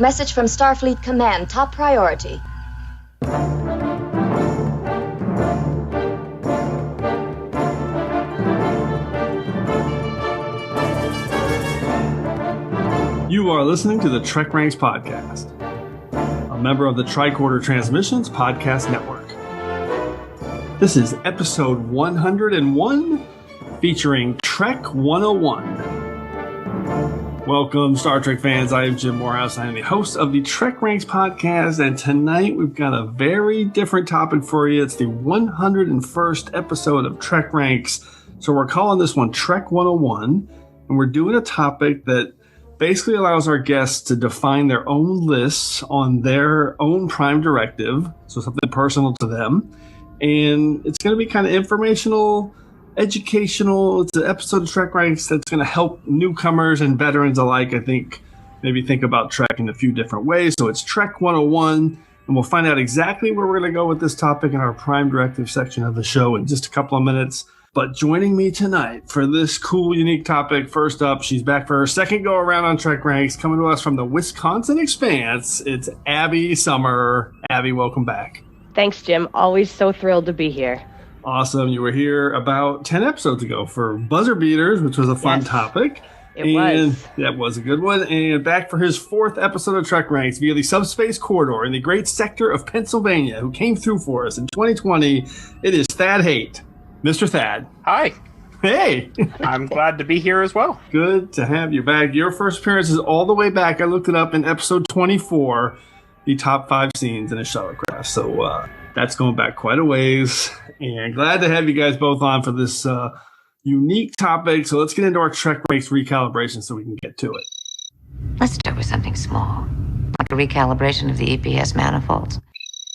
Message from Starfleet Command, top priority. You are listening to the TrekRanks podcast, a member of the Tricorder Transmissions Podcast Network. This is episode 101, featuring Trek 101. Welcome, Star Trek fans. I am Jim Morehouse. I am the host of the TrekRanks podcast, and tonight we've got a very different topic for you. It's the 101st episode of TrekRanks, so we're calling this one Trek 101, and we're doing a topic that basically allows our guests to define their own lists on their own prime directive, so something personal to them. And it's going to be kind of informational, educational. It's an episode of TrekRanks that's going to help newcomers and veterans alike, I think, maybe think about Trek in a few different ways. So it's Trek 101, and we'll find out exactly where we're going to go with this topic in our prime directive section of the show in just a couple of minutes. But joining me tonight for this cool, unique topic, first up, she's back for her second go-around on TrekRanks, coming to us from the Wisconsin Expanse. It's Abby Summer. Abby, welcome back. Thanks, Jim. Always so thrilled to be here. Awesome. You were here about 10 episodes ago for Buzzer Beaters, which was a fun topic. It was. That was a good one. And back for his fourth episode of TrekRanks via the subspace corridor in the great sector of Pennsylvania, who came through for us in 2020. It is Thad Haight. Mr. Thad. Hi. Hey. I'm glad to be here as well. Good to have you back. Your first appearance is all the way back. I looked it up in episode 24, the top 5 scenes in a shuttlecraft. So that's going back quite a ways. And glad to have you guys both on for this unique topic. So let's get into our TrekRanks recalibration so we can get to it. Let's start with something small, like a recalibration of the EPS manifolds.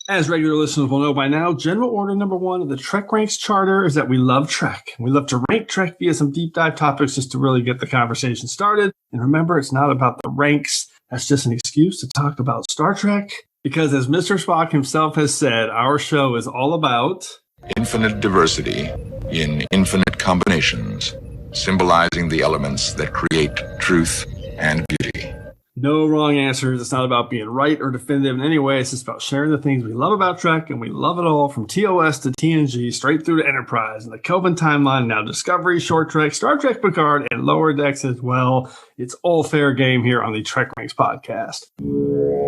As regular listeners will know by now, general order number 1 of the TrekRanks charter is that we love Trek. We love to rank Trek via some deep dive topics just to really get the conversation started. And remember, it's not about the ranks. That's just an excuse to talk about Star Trek. Because as Mr. Spock himself has said, our show is all about infinite diversity in infinite combinations, symbolizing the elements that create truth and beauty. No wrong answers. It's not about being right or definitive in any way. It's just about sharing the things we love about Trek, and we love it all from TOS to TNG, straight through to Enterprise, and the Kelvin timeline, now Discovery, Short Trek, Star Trek Picard, and Lower Decks as well. It's all fair game here on the TrekRanks podcast.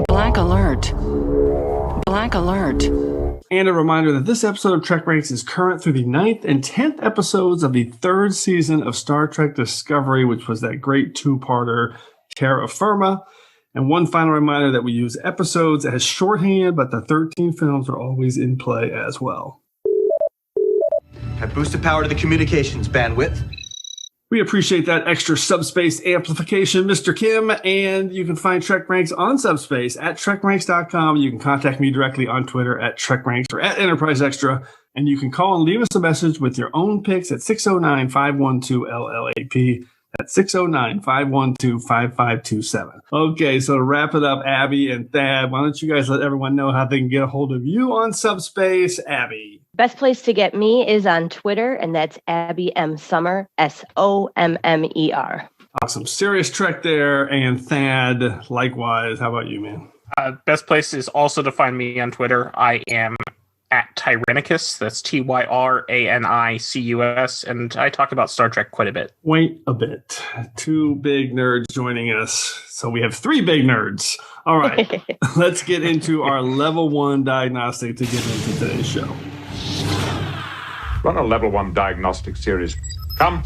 Black alert. Black alert. And a reminder that this episode of TrekRanks is current through the 9th and 10th episodes of the 3rd season of Star Trek Discovery, which was that great 2-parter Terra Firma. And one final reminder that we use episodes as shorthand, but the 13 films are always in play as well. Have boosted power to the communications bandwidth. We appreciate that extra subspace amplification, Mr. Kim, and you can find TrekRanks on Subspace at TrekRanks.com. You can contact me directly on Twitter at TrekRanks or at Enterprise Extra, and you can call and leave us a message with your own picks at 609-512-LLAP. That's 609-512-5527. Okay, so to wrap it up, Abby and Thad, why don't you guys let everyone know how they can get a hold of you on Subspace? Abby. Best place to get me is on Twitter, and that's Abby M. Summer, SOMMER. Awesome. Serious Trek there. And Thad, likewise. How about you, man? Best place is also to find me on Twitter. I am at Tyrannicus. That's TYRANICUS. And I talk about Star Trek quite a bit. Wait a bit. 2 big nerds joining us. So we have 3 big nerds. All right. Let's get into our level 1 diagnostic to get into today's show. Run a level 1 diagnostic series. Come.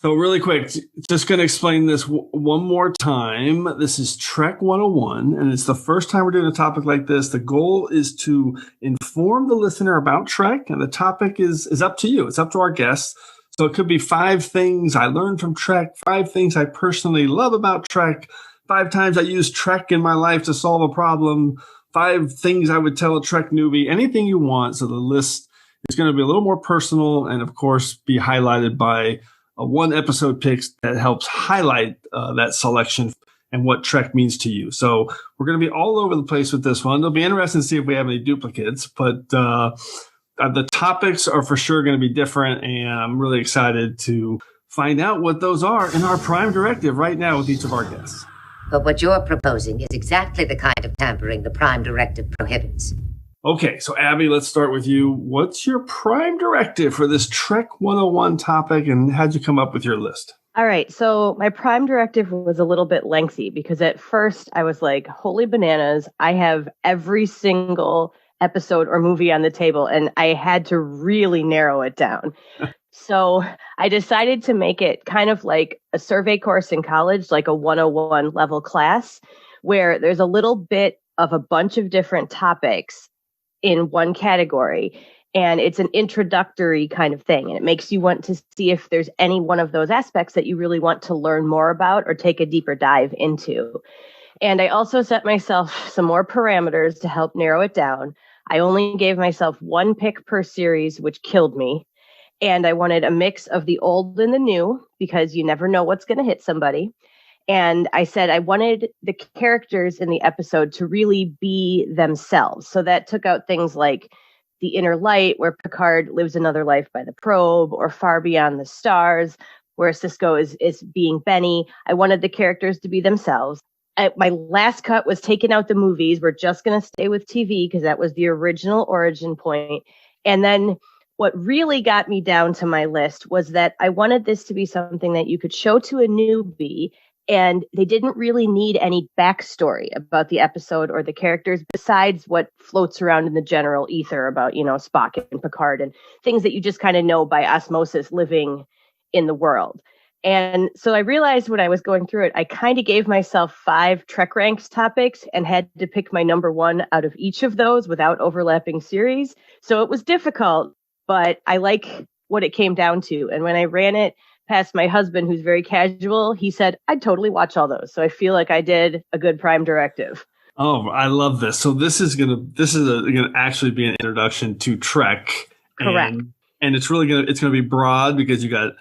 So really quick, just going to explain this one more time. This is Trek 101, and it's the first time we're doing a topic like this. The goal is to inform the listener about Trek, and the topic is up to you. It's up to our guests. So it could be 5 things I learned from Trek, 5 things I personally love about Trek, 5 times I used Trek in my life to solve a problem, 5 things I would tell a Trek newbie, anything you want. So the list is going to be a little more personal and, of course, be highlighted by a 1 episode pick that helps highlight that selection and what Trek means to you. So we're going to be all over the place with this one. It'll be interesting to see if we have any duplicates, but the topics are for sure going to be different, and I'm really excited to find out what those are in our prime directive right now with each of our guests. But what you're proposing is exactly the kind of tampering the Prime Directive prohibits. Okay, so Abby, let's start with you. What's your prime directive for this Trek 101 topic, and how'd you come up with your list? All right, so my prime directive was a little bit lengthy because at first I was like, holy bananas, I have every single episode or movie on the table, and I had to really narrow it down. So I decided to make it kind of like a survey course in college, like a 101 level class, where there's a little bit of a bunch of different topics in one category. And it's an introductory kind of thing. And it makes you want to see if there's any one of those aspects that you really want to learn more about or take a deeper dive into. And I also set myself some more parameters to help narrow it down. I only gave myself one pick per series, which killed me. And I wanted a mix of the old and the new, because you never know what's going to hit somebody. And I said I wanted the characters in the episode to really be themselves. So that took out things like The Inner Light, where Picard lives another life by the probe, or Far Beyond the Stars, where Sisko is being Benny. I wanted the characters to be themselves. My last cut was taking out the movies. We're just going to stay with TV because that was the original origin point. And then what really got me down to my list was that I wanted this to be something that you could show to a newbie, and they didn't really need any backstory about the episode or the characters besides what floats around in the general ether about, Spock and Picard and things that you just kind of know by osmosis living in the world. And so I realized when I was going through it, I kind of gave myself 5 TrekRanks topics and had to pick my number 1 out of each of those without overlapping series. So it was difficult, but I like what it came down to. And when I ran it past my husband, who's very casual, he said, I'd totally watch all those. So I feel like I did a good prime directive. Oh, I love this. So this is gonna actually be an introduction to Trek. Correct. And it's really gonna be broad because you got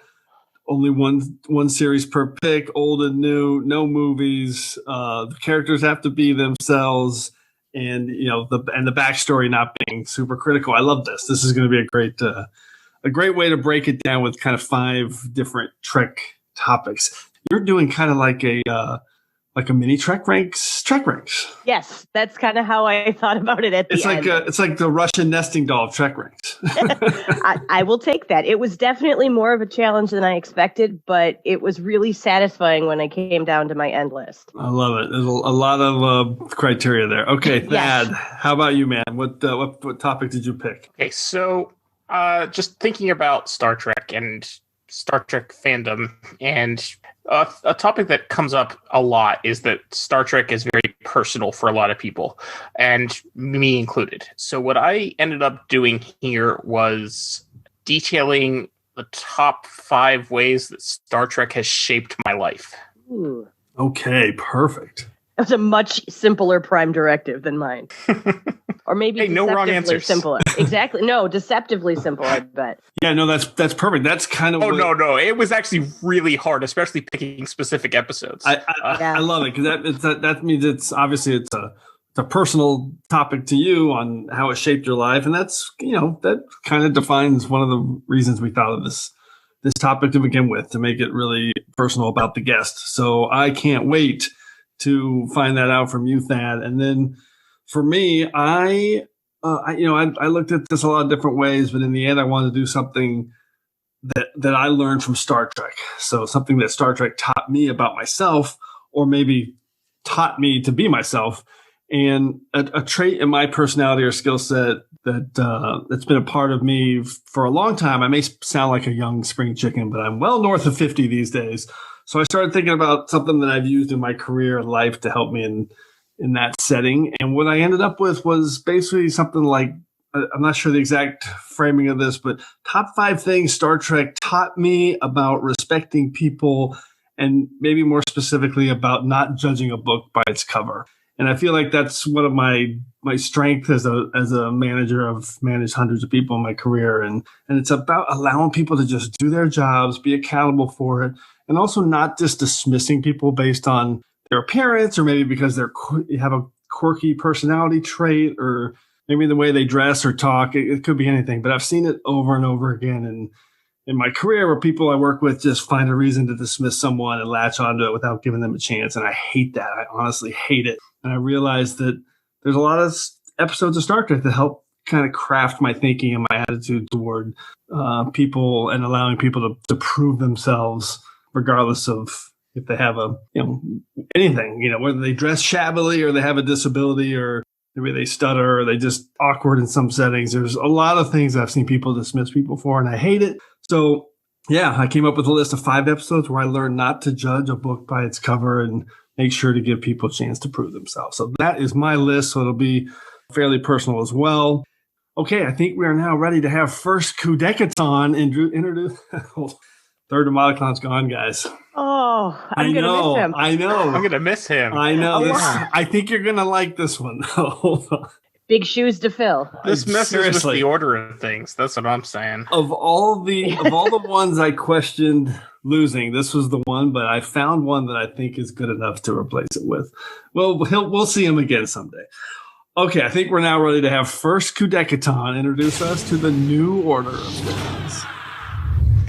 only one series per pick, old and new, no movies. The characters have to be themselves, and the backstory not being super critical. I love this. This is going to be a great way to break it down with kind of 5 different Trek topics. You're doing kind of like a mini TrekRanks. Yes, that's kind of how I thought about it at the end. It's like the Russian nesting doll of TrekRanks. I will take that. It was definitely more of a challenge than I expected, but it was really satisfying when I came down to my end list. I love it. There's a lot of criteria there. Okay, Thad, Yes. How about you, man? What topic did you pick? Okay, so just thinking about Star Trek and Star Trek fandom, and a topic that comes up a lot is that Star Trek is very personal for a lot of people, and me included. So what I ended up doing here was detailing the top 5 ways that Star Trek has shaped my life. Ooh. Okay, perfect. It was a much simpler prime directive than mine. Or maybe Hey, no wrong answers. Simpler. Exactly. No, deceptively simple, I bet. Yeah, no, that's perfect. That's kind of no. It was actually really hard, especially picking specific episodes. I love it because that means it's a personal topic to you on how it shaped your life, and that's that kind of defines one of the reasons we thought of this topic to begin with, to make it really personal about the guest. So I can't wait to find that out from you, Thad. And then for me, I looked at this a lot of different ways, but in the end, I wanted to do something that I learned from Star Trek. So something that Star Trek taught me about myself, or maybe taught me to be myself. And a trait in my personality or skill set that's been a part of me for a long time. I may sound like a young spring chicken, but I'm well north of 50 these days. So I started thinking about something that I've used in my career and life to help me in that setting. And what I ended up with was basically something like, I'm not sure the exact framing of this, but top 5 things Star Trek taught me about respecting people, and maybe more specifically about not judging a book by its cover. And I feel like that's one of my strengths as a manager. I've managed hundreds of people in my career, and it's about allowing people to just do their jobs, be accountable for it, and also not just dismissing people based on their appearance, or maybe because they have a quirky personality trait, or maybe the way they dress or talk. It could be anything, but I've seen it over and over again. in my career where people I work with just find a reason to dismiss someone and latch onto it without giving them a chance. And I hate that. I honestly hate it. And I realized that there's a lot of episodes of Star Trek that help kind of craft my thinking and my attitude toward people and allowing people to prove themselves regardless of if they have anything, whether they dress shabbily or they have a disability or maybe they stutter or they just awkward in some settings. There's a lot of things I've seen people dismiss people for, and I hate it. So, yeah, I came up with a list of 5 episodes where I learned not to judge a book by its cover and make sure to give people a chance to prove themselves. So that is my list. So it'll be fairly personal as well. Okay, I think we are now ready to have first Kudecaton introduce. Third Demodiclon's gone, guys. Oh, I'm going to miss him. I know. I'm going to miss him. I know. I think you're going to like this one. Hold on. Big shoes to fill. This messes with the order of things. That's what I'm saying. Of all the ones I questioned losing, this was the one, but I found one that I think is good enough to replace it with. Well, we'll see him again someday. Okay, I think we're now ready to have first Kudecaton introduce us to the new order of things.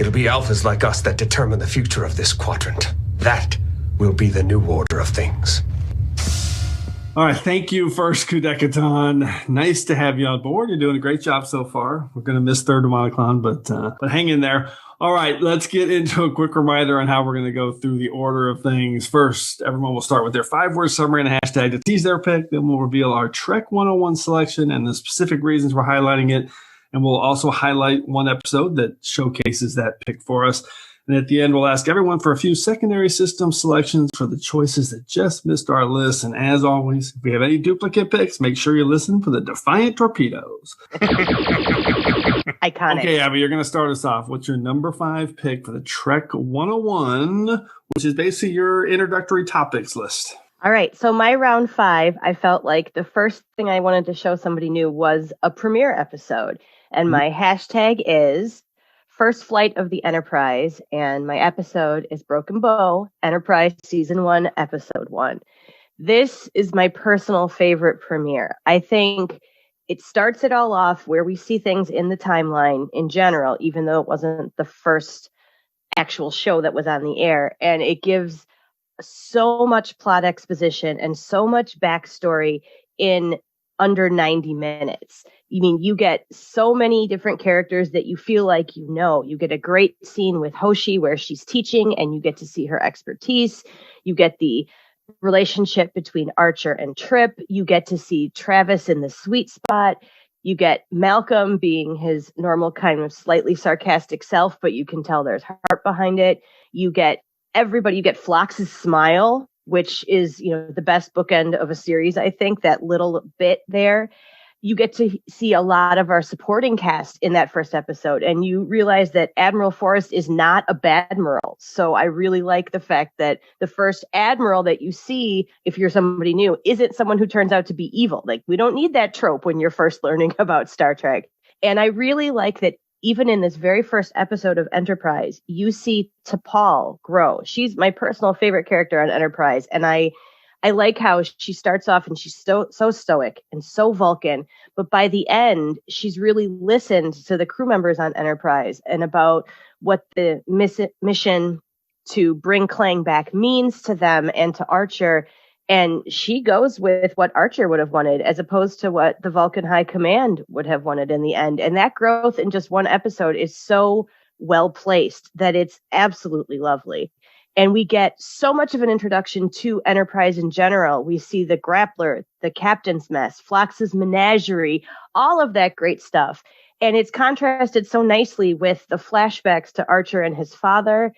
It'll be alphas like us that determine the future of this quadrant. That will be the new order of things. All right, thank you, first Kudecaton. Nice to have you on board. You're doing a great job so far. We're going to miss third Demodiclon, but hang in there. All right, let's get into a quick reminder on how we're going to go through the order of things. First, everyone will start with their 5-word summary and a hashtag to tease their pick. Then we'll reveal our Trek 101 selection and the specific reasons we're highlighting it. And we'll also highlight one episode that showcases that pick for us. And at the end, we'll ask everyone for a few secondary system selections for the choices that just missed our list. And as always, if we have any duplicate picks, make sure you listen for the Defiant Torpedoes. Iconic. Okay, Abby, you're going to start us off. What's your number 5 pick for the Trek 101, which is basically your introductory topics list? All right. So my round 5, I felt like the first thing I wanted to show somebody new was a premiere episode. And my hashtag is First Flight of the Enterprise. And my episode is Broken Bow, Enterprise Season 1, Episode 1. This is my personal favorite premiere. I think it starts it all off where we see things in the timeline in general, even though it wasn't the first actual show that was on the air. And it gives so much plot exposition and so much backstory in under 90 minutes. You mean you get so many different characters that you feel like you know. You get a great scene with Hoshi where she's teaching and you get to see her expertise. You get the relationship between Archer and Trip. You get to see Travis in the sweet spot. You get Malcolm being his normal kind of slightly sarcastic self, but you can tell there's heart behind it. You get everybody. You get Phlox's smile, which is, the best bookend of a series, I think, that little bit there. You get to see a lot of our supporting cast in that first episode, and you realize that Admiral Forrest is not a badmiral. So I really like the fact that the first admiral that you see, if you're somebody new, isn't someone who turns out to be evil. Like, we don't need that trope when you're first learning about Star Trek. And I really like that even in this very first episode of Enterprise, you see T'Pol grow. She's my personal favorite character on Enterprise, and I like how she starts off and she's so stoic and so Vulcan, but by the end, she's really listened to the crew members on Enterprise and about what the mission to bring Klang back means to them and to Archer. And she goes with what Archer would have wanted as opposed to what the Vulcan High Command would have wanted in the end. And that growth in just one episode is so well placed that it's absolutely lovely. And we get so much of an introduction to Enterprise in general. We see the Grappler, the Captain's Mess, Phlox's Menagerie, all of that great stuff. And it's contrasted so nicely with the flashbacks to Archer and his father.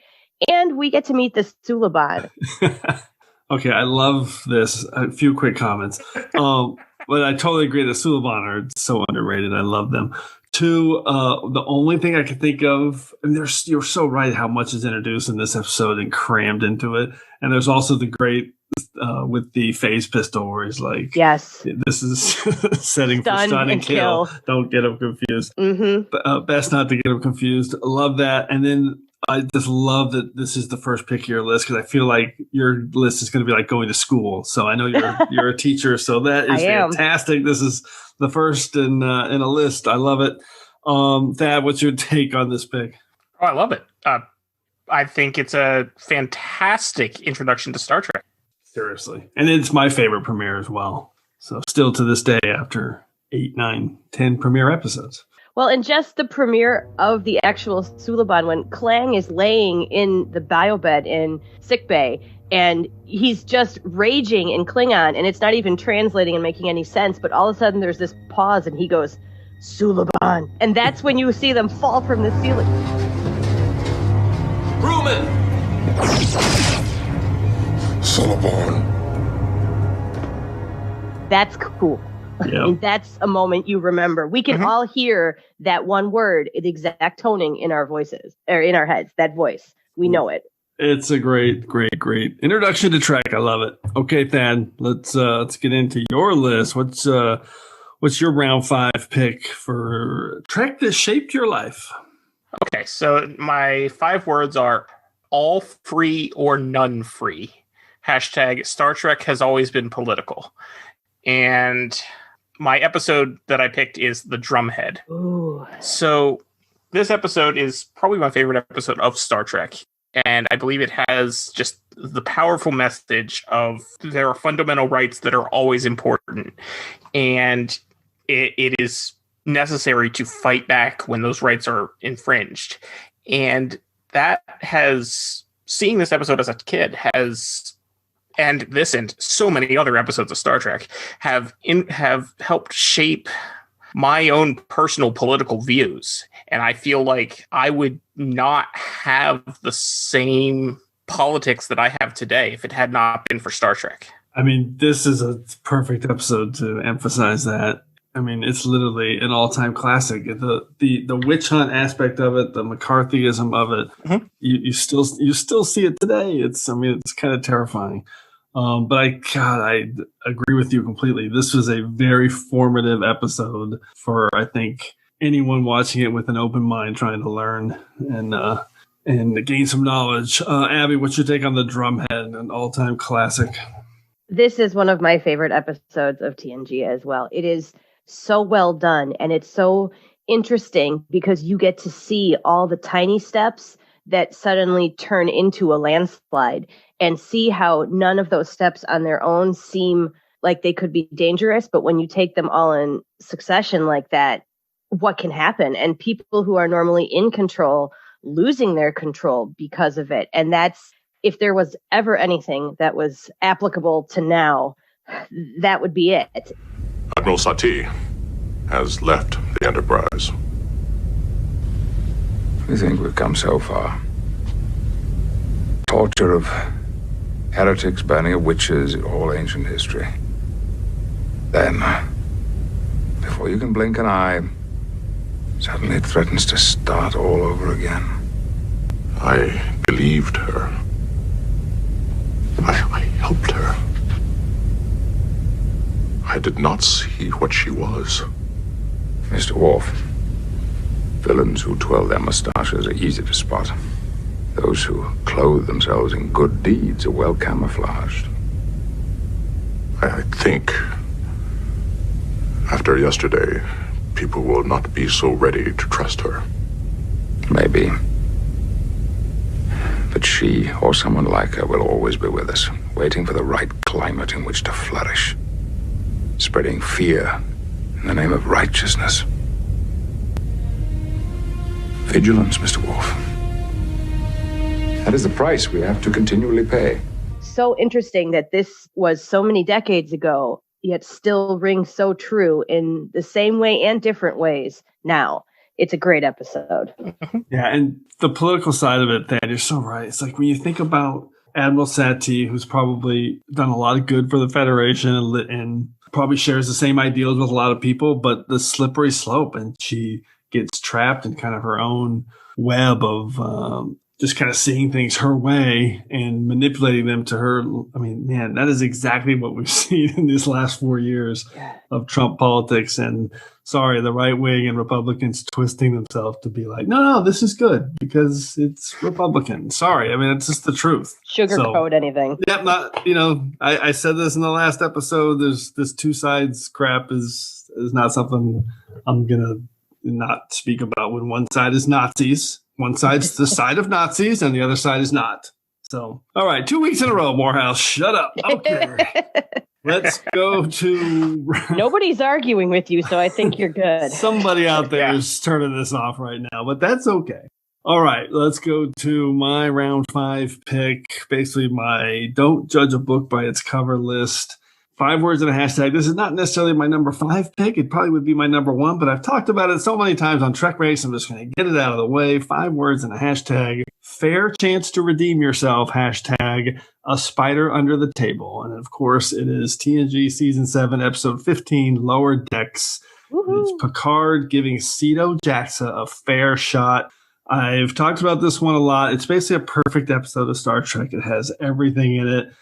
And we get to meet the Suliban. Okay, I love this. A few quick comments. But I totally agree. The Suliban are so underrated. I love them. 2, the only thing I can think of, and you're so right how much is introduced in this episode and crammed into it. And there's also the great with the phase pistol where he's like, yes, this is setting for stun and kill. Don't get them confused. Mm-hmm. Best not to get them confused. I love that. And then I just love that this is the first pick of your list because I feel like your list is going to be like going to school. So I know you're a teacher, so that is fantastic. This is the first in a list. I love it. Thad, what's your take on this pick? Oh, I love it. I think it's a fantastic introduction to Star Trek. Seriously. And it's my favorite premiere as well. So still to this day, after 8, 9, 10 premiere episodes. Well, and just the premiere of the actual Suliban, when Klang is laying in the biobed in sickbay, and he's just raging in Klingon, and it's not even translating and making any sense, but all of a sudden there's this pause, and he goes, Suliban. And that's when you see them fall from the ceiling. Rumen! Suliban. That's cool. Yep. And that's a moment you remember. We can all hear that one word, the exact toning in our voices, or in our heads, that voice. We know it. It's a great introduction to Trek. I love it. Okay, Thad, let's get into your list. What's your round 5 pick for Trek that shaped your life? Okay, so my 5 words are all free or none free. # Star Trek has always been political. And my episode that I picked is The Drumhead. Ooh. So this episode is probably my favorite episode of Star Trek. And I believe it has just the powerful message of there are fundamental rights that are always important. And it is necessary to fight back when those rights are infringed. And that has, seeing this episode as a kid has, and this and so many other episodes of Star Trek have helped shape my own personal political views. And I feel like I would not have the same politics that I have today if it had not been for Star Trek. I mean, this is a perfect episode to emphasize that. I mean, it's literally an all-time classic. The witch hunt aspect of it, the McCarthyism of it, you still see it today. It's kind of terrifying. But I agree with you completely. This was a very formative episode for, I think, anyone watching it with an open mind, trying to learn and gain some knowledge. Abby, what's your take on The Drumhead, an all-time classic? This is one of my favorite episodes of TNG as well. It is so well done, and it's so interesting because you get to see all the tiny steps that suddenly turn into a landslide, and see how none of those steps on their own seem like they could be dangerous, but when you take them all in succession like that, what can happen? And people who are normally in control losing their control because of it. And that's, if there was ever anything that was applicable to now, that would be it. Admiral Satie has left the Enterprise. We think we've come so far. Torture of heretics, burning of witches, all ancient history. Then, before you can blink an eye, suddenly it threatens to start all over again. I believed her. I helped her. I did not see what she was. Mr. Worf, villains who twirl their mustaches are easy to spot. Those who clothe themselves in good deeds are well camouflaged. I think after yesterday, people will not be so ready to trust her. Maybe. But she, or someone like her, will always be with us, waiting for the right climate in which to flourish. Spreading fear in the name of righteousness. Vigilance, Mr. Worf. That is the price we have to continually pay. So interesting that this was so many decades ago, yet still rings so true in the same way and different ways now. It's a great episode. Yeah, and the political side of it, Thad, you're so right. It's like when you think about Admiral Satie, who's probably done a lot of good for the Federation and probably shares the same ideals with a lot of people, but the slippery slope, and she gets trapped in kind of her own web of just kind of seeing things her way and manipulating them to her. I mean, man, that is exactly what we've seen in these last 4 years of Trump politics. And the right wing and Republicans twisting themselves to be like, no, this is good because it's Republican. Sorry. I mean, it's just the truth. Sugarcoat anything. Yeah, I said this in the last episode. There's this two sides crap is not something I'm going to not speak about when one side is Nazis. One side's the side of Nazis and the other side is not. So, all right, 2 weeks in a row, Morehouse. Shut up. Okay. Let's go to... Nobody's arguing with you, so I think you're good. Somebody out there is turning this off right now, but that's okay. All right, let's go to my round 5 pick. Basically, my don't judge a book by its cover list. 5 words and a hashtag. This is not necessarily my number 5 pick. It probably would be my number 1, but I've talked about it so many times on TrekRanks. I'm just going to get it out of the way. 5 words and a hashtag. Fair chance to redeem yourself. Hashtag a spider under the table. And of course, it is TNG Season 7, Episode 15, Lower Decks. It's Picard giving Cedo Jaxa a fair shot. I've talked about this one a lot. It's basically a perfect episode of Star Trek. It has everything in it.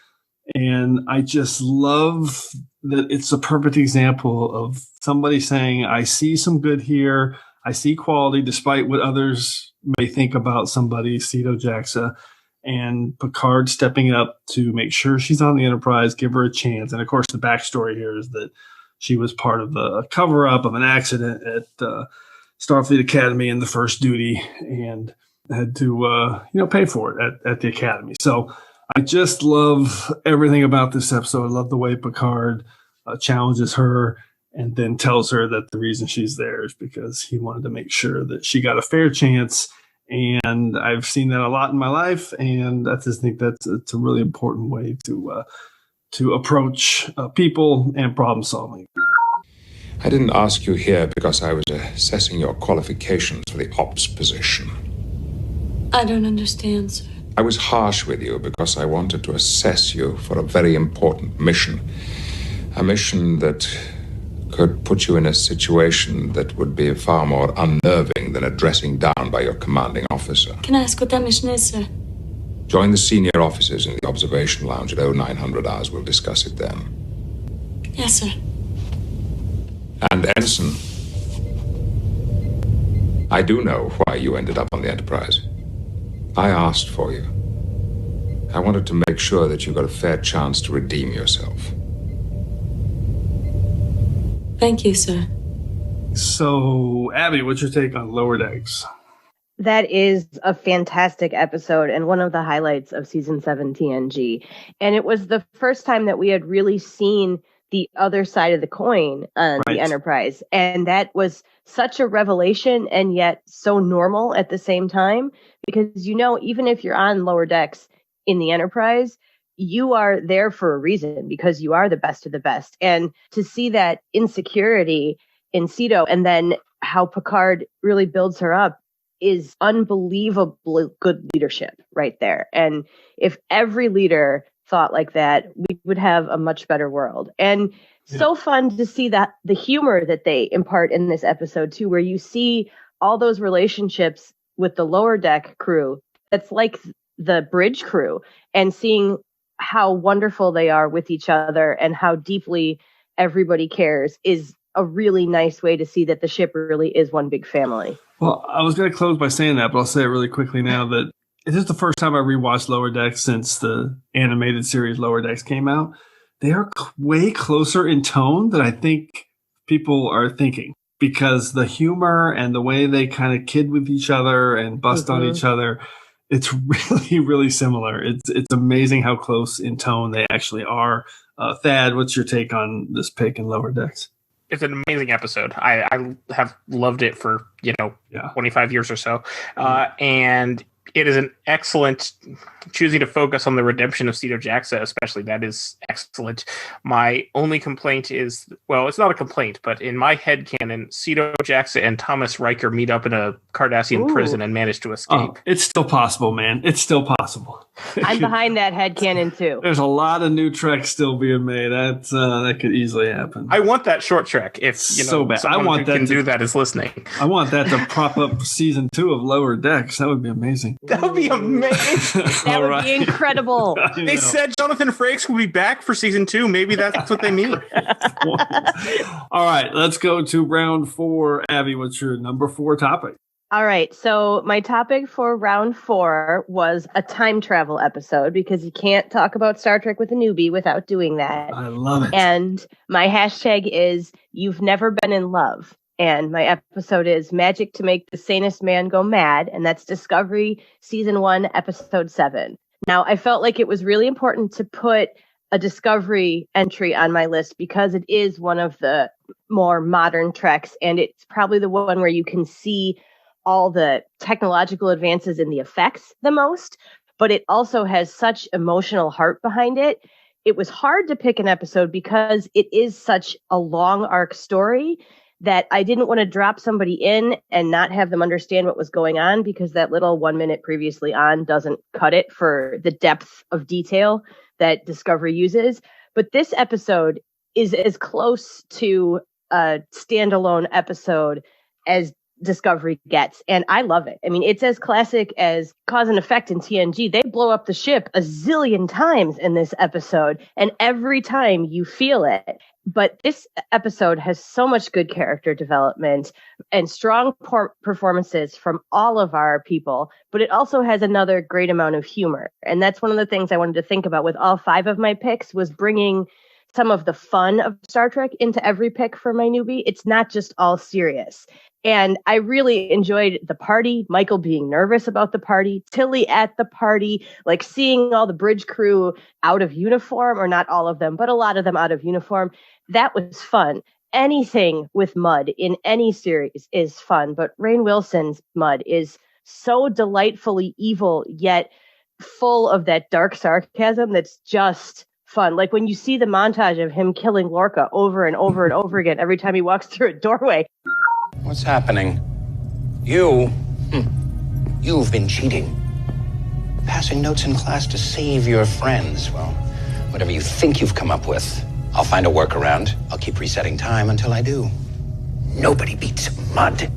And I just love that it's a perfect example of somebody saying, I see some good here. I see quality despite what others may think about somebody, Cedo Jaxa, and Picard stepping up to make sure she's on the Enterprise, give her a chance. And of course, the backstory here is that she was part of a cover-up of an accident at Starfleet Academy in the first duty and had to, pay for it at the Academy. So I just love everything about this episode. I love the way Picard challenges her and then tells her that the reason she's there is because he wanted to make sure that she got a fair chance. And I've seen that a lot in my life, and I just think it's a really important way to approach people and problem solving. I didn't ask you here because I was assessing your qualifications for the ops position. I don't understand, sir. I was harsh with you because I wanted to assess you for a very important mission. A mission that could put you in a situation that would be far more unnerving than a dressing down by your commanding officer. Can I ask what that mission is, sir? Join the senior officers in the observation lounge at 0900 hours. We'll discuss it then. Yes, sir. And Ensign, I do know why you ended up on the Enterprise. I asked for you. I wanted to make sure that you got a fair chance to redeem yourself. Thank you, sir. So, Abby, what's your take on Lower Decks? That is a fantastic episode and one of the highlights of Season 7 TNG. And it was the first time that we had really seen the other side of the coin on the Enterprise. And that was such a revelation and yet so normal at the same time. Because, even if you're on Lower Decks in the Enterprise, you are there for a reason because you are the best of the best. And to see that insecurity in Cedo and then how Picard really builds her up is unbelievably good leadership right there. And if every leader thought like that, we would have a much better world. And so fun to see that the humor that they impart in this episode too, where you see all those relationships with the Lower Deck crew. That's like the bridge crew, and seeing how wonderful they are with each other and how deeply everybody cares is a really nice way to see that the ship really is one big family. Well, I was going to close by saying that, but I'll say it really quickly now that it is the first time I rewatched Lower Decks since the animated series Lower Decks came out. They are way closer in tone than I think people are thinking, because the humor and the way they kind of kid with each other and bust on each other, it's really, really similar. It's amazing how close in tone they actually are. Thad, what's your take on this pick in Lower Decks? It's an amazing episode. I have loved it for 25 years or so, and it is an excellent choosing to focus on the redemption of Cedo Jaxa, especially. That is excellent. My only complaint is, well, it's not a complaint, but in my headcanon, Cedo Jaxa and Thomas Riker meet up in a Cardassian prison and manage to escape. Oh, it's still possible, man. It's still possible. I'm behind that headcanon too. There's a lot of new treks still being made. That could easily happen. I want that short trek. If so bad. I want who that can do that is listening. I want that to prop up season 2 of Lower Decks. That would be amazing. That would be amazing. That would be incredible. They said Jonathan Frakes will be back for season 2. Maybe that's what they mean. All right, let's go to round 4. Abby, what's your number 4 topic? All right, so my topic for round 4 was a time travel episode, because you can't talk about Star Trek with a newbie without doing that. I love it. And my hashtag is "You've Never Been in Love." And my episode is Magic to Make the Sanest Man Go Mad, and that's Discovery Season 1, Episode 7. Now, I felt like it was really important to put a Discovery entry on my list because it is one of the more modern Treks, and it's probably the one where you can see all the technological advances in the effects the most, but it also has such emotional heart behind it. It was hard to pick an episode because it is such a long arc story that I didn't want to drop somebody in and not have them understand what was going on, because that little 1 minute previously on doesn't cut it for the depth of detail that Discovery uses. But this episode is as close to a standalone episode as Discovery gets, and I love it. I mean, it's as classic as Cause and Effect in TNG. They blow up the ship a zillion times in this episode, and every time you feel it. But this episode has so much good character development and strong performances from all of our people, but it also has another great amount of humor. And that's one of the things I wanted to think about with all 5 of my picks, was bringing some of the fun of Star Trek into every pick for my newbie. It's not just all serious. And I really enjoyed the party, Michael being nervous about the party, Tilly at the party, like seeing all the bridge crew out of uniform, or not all of them, but a lot of them out of uniform. That was fun. Anything with Mud in any series is fun, but Rainn Wilson's Mud is so delightfully evil, yet full of that dark sarcasm that's just fun. Like when you see the montage of him killing Lorca over and over and over again every time he walks through a doorway. What's happening? You've been cheating. Passing notes in class to save your friends. Well, whatever you think you've come up with, I'll find a workaround. I'll keep resetting time until I do. Nobody beats Mud.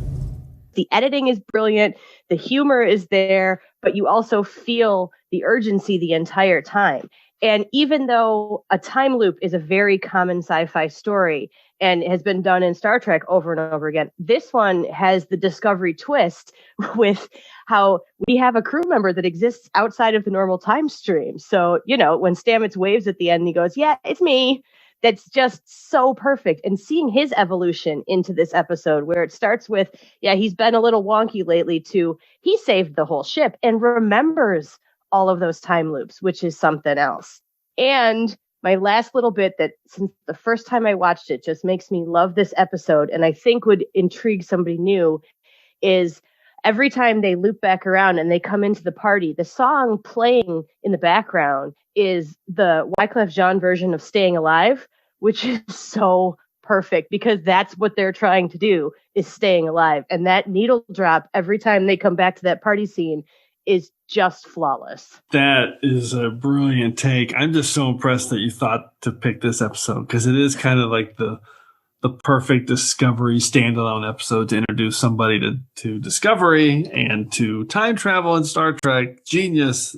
The editing is brilliant. The humor is there, but you also feel the urgency the entire time. And even though a time loop is a very common sci-fi story and has been done in Star Trek over and over again, this one has the Discovery twist with how we have a crew member that exists outside of the normal time stream. So, you know, when Stamets waves at the end, he goes, "Yeah, it's me." That's just so perfect. And seeing his evolution into this episode, where it starts with, yeah, he's been a little wonky lately, to he saved the whole ship and remembers all of those time loops, which is something else. And my last little bit that, since the first time I watched it, just makes me love this episode, and I think would intrigue somebody new, is every time they loop back around and they come into the party, the song playing in the background is the Wyclef Jean version of Staying Alive, which is so perfect because that's what they're trying to do, is staying alive. And that needle drop every time they come back to that party scene is just flawless. That is a brilliant take. I'm just so impressed that you thought to pick this episode, because it is kind of like the perfect Discovery standalone episode to introduce somebody to Discovery and to time travel in Star Trek. Genius.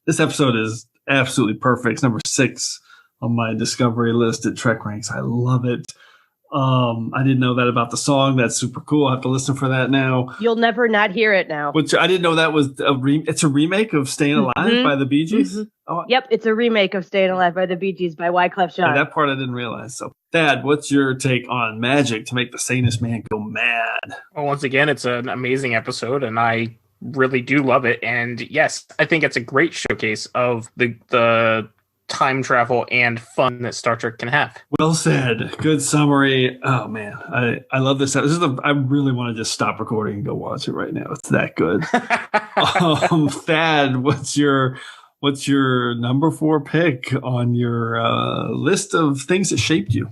This episode is absolutely perfect. It's number 6 on my Discovery list at TrekRanks. I love it. I didn't know that about the song. That's super cool. I have to listen for that now. You'll never not hear it now. Which I didn't know that was it's a remake of Staying Alive by the Bee Gees. Mm-hmm. Oh. Yep, it's a remake of Staying Alive by the Bee Gees by Wyclef Jean. Yeah, that part I didn't realize. So, Dad, what's your take on Magic to Make the Sanest Man Go Mad? Well, once again, it's an amazing episode, and I really do love it. And yes, I think it's a great showcase of the time travel and fun that Star Trek can have. Well said. Good summary. Oh man, I love this. I really want to just stop recording and go watch it right now. It's that good. Thad, what's your number 4 pick on your list of things that shaped you?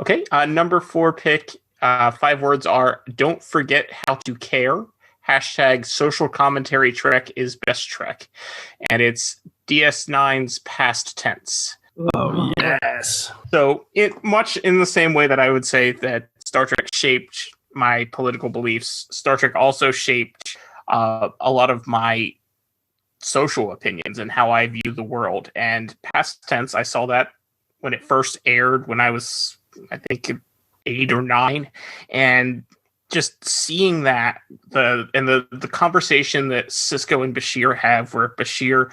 Okay, number 4 pick. 5 words are: don't forget how to care. # social commentary Trek is best Trek. And it's DS9's past tense. Oh, yes. So much in the same way that I would say that Star Trek shaped my political beliefs, Star Trek also shaped a lot of my social opinions and how I view the world. And past tense, I saw that when it first aired when I was, I think, 8 or 9. And just seeing that, the conversation that Sisko and Bashir have, where Bashir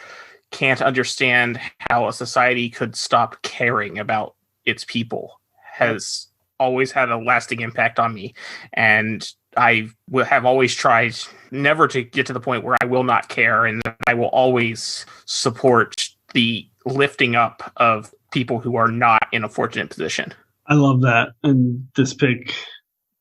can't understand how a society could stop caring about its people, has always had a lasting impact on me. And I have always tried never to get to the point where I will not care, and that I will always support the lifting up of people who are not in a fortunate position. I love that. And this pick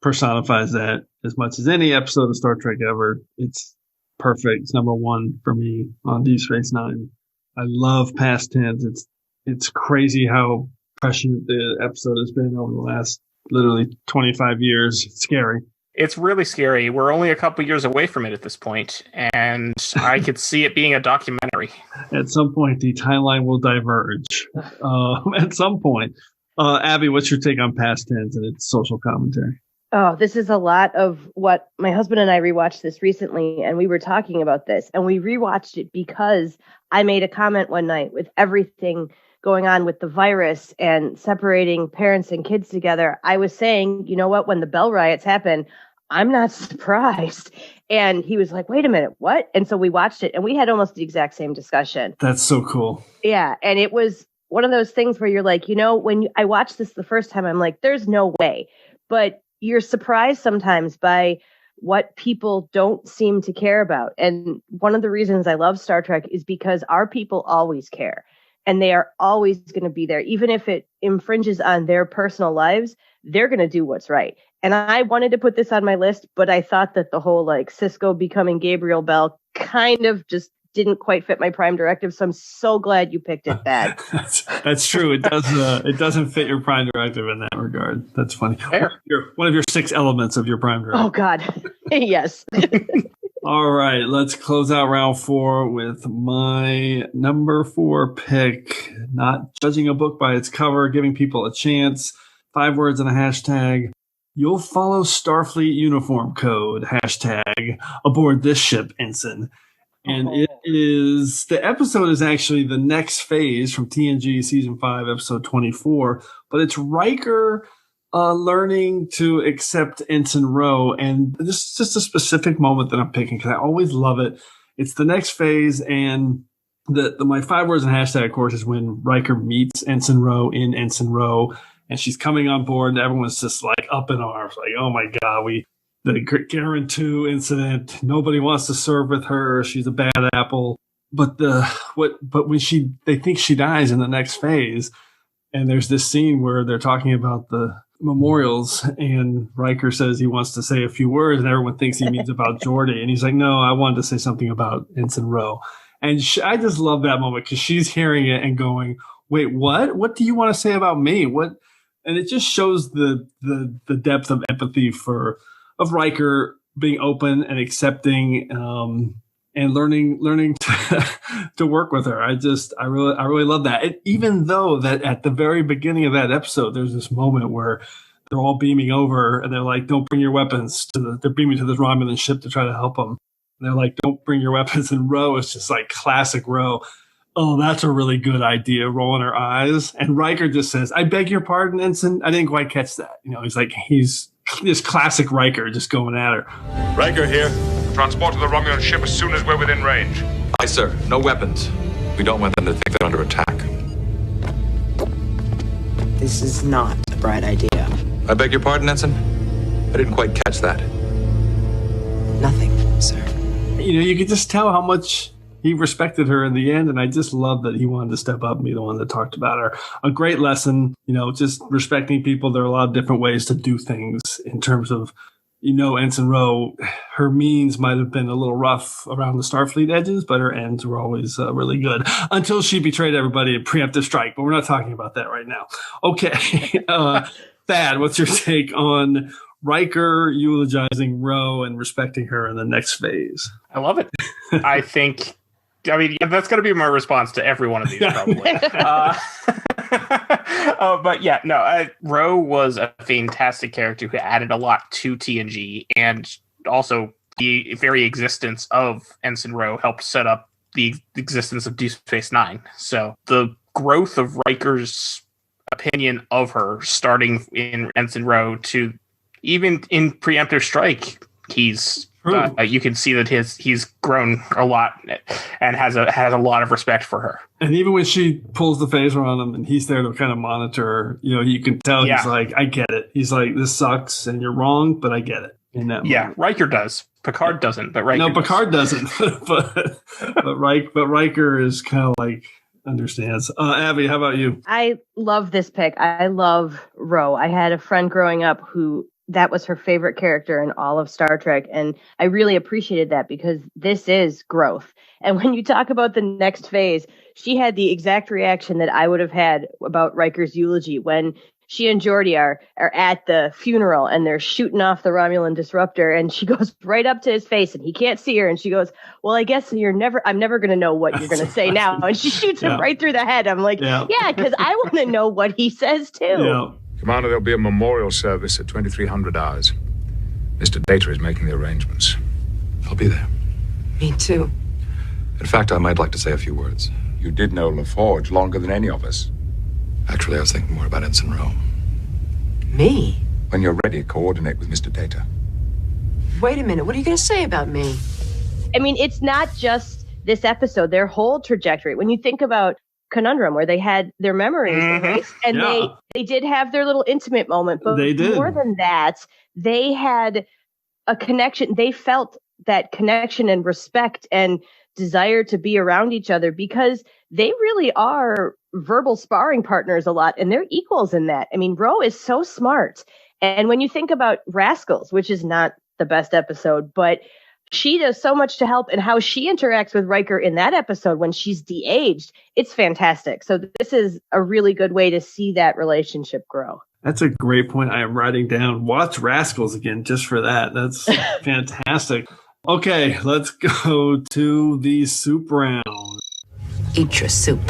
personifies that as much as any episode of Star Trek ever. It's perfect. It's number one for me on Deep Space Nine. I love past tense. It's crazy how prescient the episode has been over the last literally 25 years. It's scary. It's really scary. We're only a couple years away from it at this point, and I could see it being a documentary. At some point, the timeline will diverge. At some point. Abby, what's your take on past tense and its social commentary? Oh, this is a lot of what my husband and I rewatched this recently, and we were talking about this, and we rewatched it because I made a comment one night with everything going on with the virus and separating parents and kids together. I was saying, you know what, when the Bell riots happened, I'm not surprised. And he was like, wait a minute, what? And so we watched it and we had almost the exact same discussion. That's so cool. Yeah. And it was one of those things where you're like, I watched this the first time, I'm like, there's no way. But you're surprised sometimes by what people don't seem to care about. And one of the reasons I love Star Trek is because our people always care. And they are always going to be there. Even if it infringes on their personal lives, they're going to do what's right. And I wanted to put this on my list, but I thought that the whole Cisco becoming Gabriel Bell kind of just didn't quite fit my prime directive. So I'm so glad you picked it, Thad. That's true. It does. It doesn't fit your prime directive in that regard. That's funny. One of your 6 elements of your prime directive. Oh God. Yes. All right, let's close out round 4 with my number 4 pick. Not judging a book by its cover, giving people a chance. 5 words and a hashtag. You'll follow Starfleet uniform code. Hashtag aboard this ship, ensign. And it is, the episode is actually the next phase from TNG season 5, episode 24, but it's Riker learning to accept Ensign Ro. And this is just a specific moment that I'm picking because I always love it. It's the next phase, and my 5 words and hashtag, of course, is when Riker meets Ensign Ro in Ensign Ro, and she's coming on board, and everyone's just up in arms, oh my God, the Garen 2 incident, nobody wants to serve with her. She's a bad apple. But when they think she dies in the next phase, and there's this scene where they're talking about the memorials, and Riker says he wants to say a few words, and everyone thinks he means about Geordi, and he's like, no, I wanted to say something about Ensign Ro. And I just love that moment because she's hearing it and going, wait, what do you want to say about me? What? And it just shows the depth of empathy of Riker being open and accepting and learning to work with her. I really love that. And even though that at the very beginning of that episode, there's this moment where they're all beaming over and they're like, don't bring your weapons they're beaming to this Romulan ship to try to help them. And they're like, don't bring your weapons. And Ro is just classic Ro. Oh, that's a really good idea, rolling her eyes. And Riker just says, I beg your pardon, Ensign. I didn't quite catch that. He's this classic Riker just going at her. Riker here. Transport to the Romulan ship as soon as we're within range. Aye, sir. No weapons. We don't want them to think they're under attack. This is not a bright idea. I beg your pardon, Ensign? I didn't quite catch that. Nothing, sir. You could just tell how much he respected her in the end, and I just love that he wanted to step up and be the one that talked about her. A great lesson, just respecting people. There are a lot of different ways to do things in terms of, Ensign Ro, her means might have been a little rough around the Starfleet edges, but her ends were always really good until she betrayed everybody in preemptive strike. But we're not talking about that right now. Okay. Thad, what's your take on Riker eulogizing Ro and respecting her in the next phase? I love it. That's going to be my response to every one of these, probably. But yeah, no, Ro was a fantastic character who added a lot to TNG, and also the very existence of Ensign Ro helped set up the existence of Deep Space Nine. So the growth of Riker's opinion of her, starting in Ensign Ro to even in Preemptive Strike, he's you can see that he's grown a lot and has a lot of respect for her. And even when she pulls the phaser on him and he's there to kind of monitor her, you can tell he's like, I get it. He's like, this sucks and you're wrong, but I get it. In that moment. Riker does. Picard doesn't, but Riker Picard doesn't. but Riker is kind of like understands. Abby, how about you? I love this pick. I love Ro. I had a friend growing up who that was her favorite character in all of Star Trek. And I really appreciated that because this is growth. And when you talk about the next phase, she had the exact reaction that I would have had about Riker's eulogy when she and Geordi are at the funeral and they're shooting off the Romulan disruptor and she goes right up to his face and he can't see her. And she goes, well, I guess I'm never going to know what you're going to say now. And she shoots him right through the head. I'm like, yeah, because I want to know what he says too. Yeah. Commander, there'll be a memorial service at 2300 hours. Mr. Data is making the arrangements. I'll be there. Me too. In fact, I might like to say a few words. You did know LaForge longer than any of us. Actually, I was thinking more about Ensign Ro. Me? When you're ready, coordinate with Mr. Data. Wait a minute. What are you going to say about me? I mean, it's not just this episode, their whole trajectory. When you think about Conundrum, where they had their memories erased, and they did have their little intimate moment, but more than that, they had a connection. They felt that connection and respect and desire to be around each other because they really are verbal sparring partners a lot, and they're equals in that. I mean, Ro is so smart. And when you think about Rascals, which is not the best episode, but she does so much to help, and how she interacts with Riker in that episode when she's de-aged, it's fantastic. So this is a really good way to see that relationship grow. That's a great point. I am writing down, watch Rascals again just for that. That's fantastic. Okay, let's go to the soup round. Eat your soup,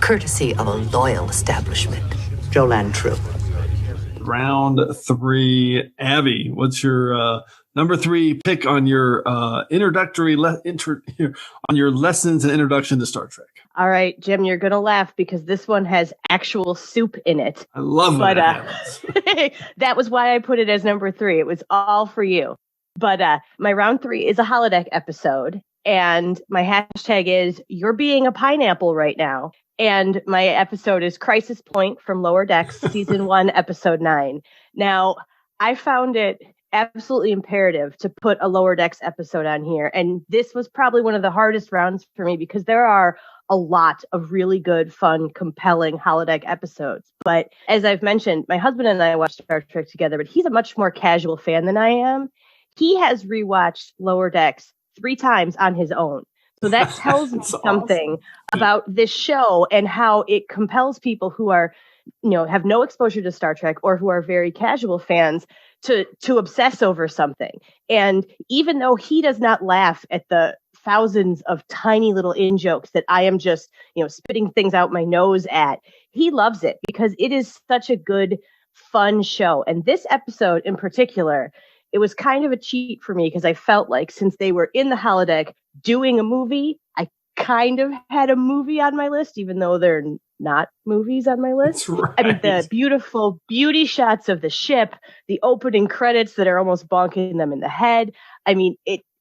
courtesy of a loyal establishment. Jolan True. Round 3. Abby, what's your number 3 pick on your introductory on your lessons and introduction to Star Trek? All right, Jim, you're gonna laugh because this one has actual soup in it. I love when that happens. That was why I put it as number 3. It was all for you. But my round 3 is a holodeck episode, and my hashtag is "You're being a pineapple right now." And my episode is Crisis Point from Lower Decks, Season 1, Episode 9. Now, I found it absolutely imperative to put a Lower Decks episode on here. And this was probably one of the hardest rounds for me because there are a lot of really good, fun, compelling holodeck episodes. But as I've mentioned, my husband and I watched Star Trek together, but he's a much more casual fan than I am. He has rewatched Lower Decks 3 times on his own. So that tells me something about this show and how it compels people who are, have no exposure to Star Trek or who are very casual fans to obsess over something. And even though he does not laugh at the thousands of tiny little in-jokes that I am just, spitting things out my nose at, he loves it because it is such a good, fun show. And this episode in particular, it was kind of a cheat for me because I felt like since they were in the holodeck doing a movie, I kind of had a movie on my list, even though they're not movies on my list. Right. I mean, the beautiful beauty shots of the ship, the opening credits that are almost bonking them in the head. I mean,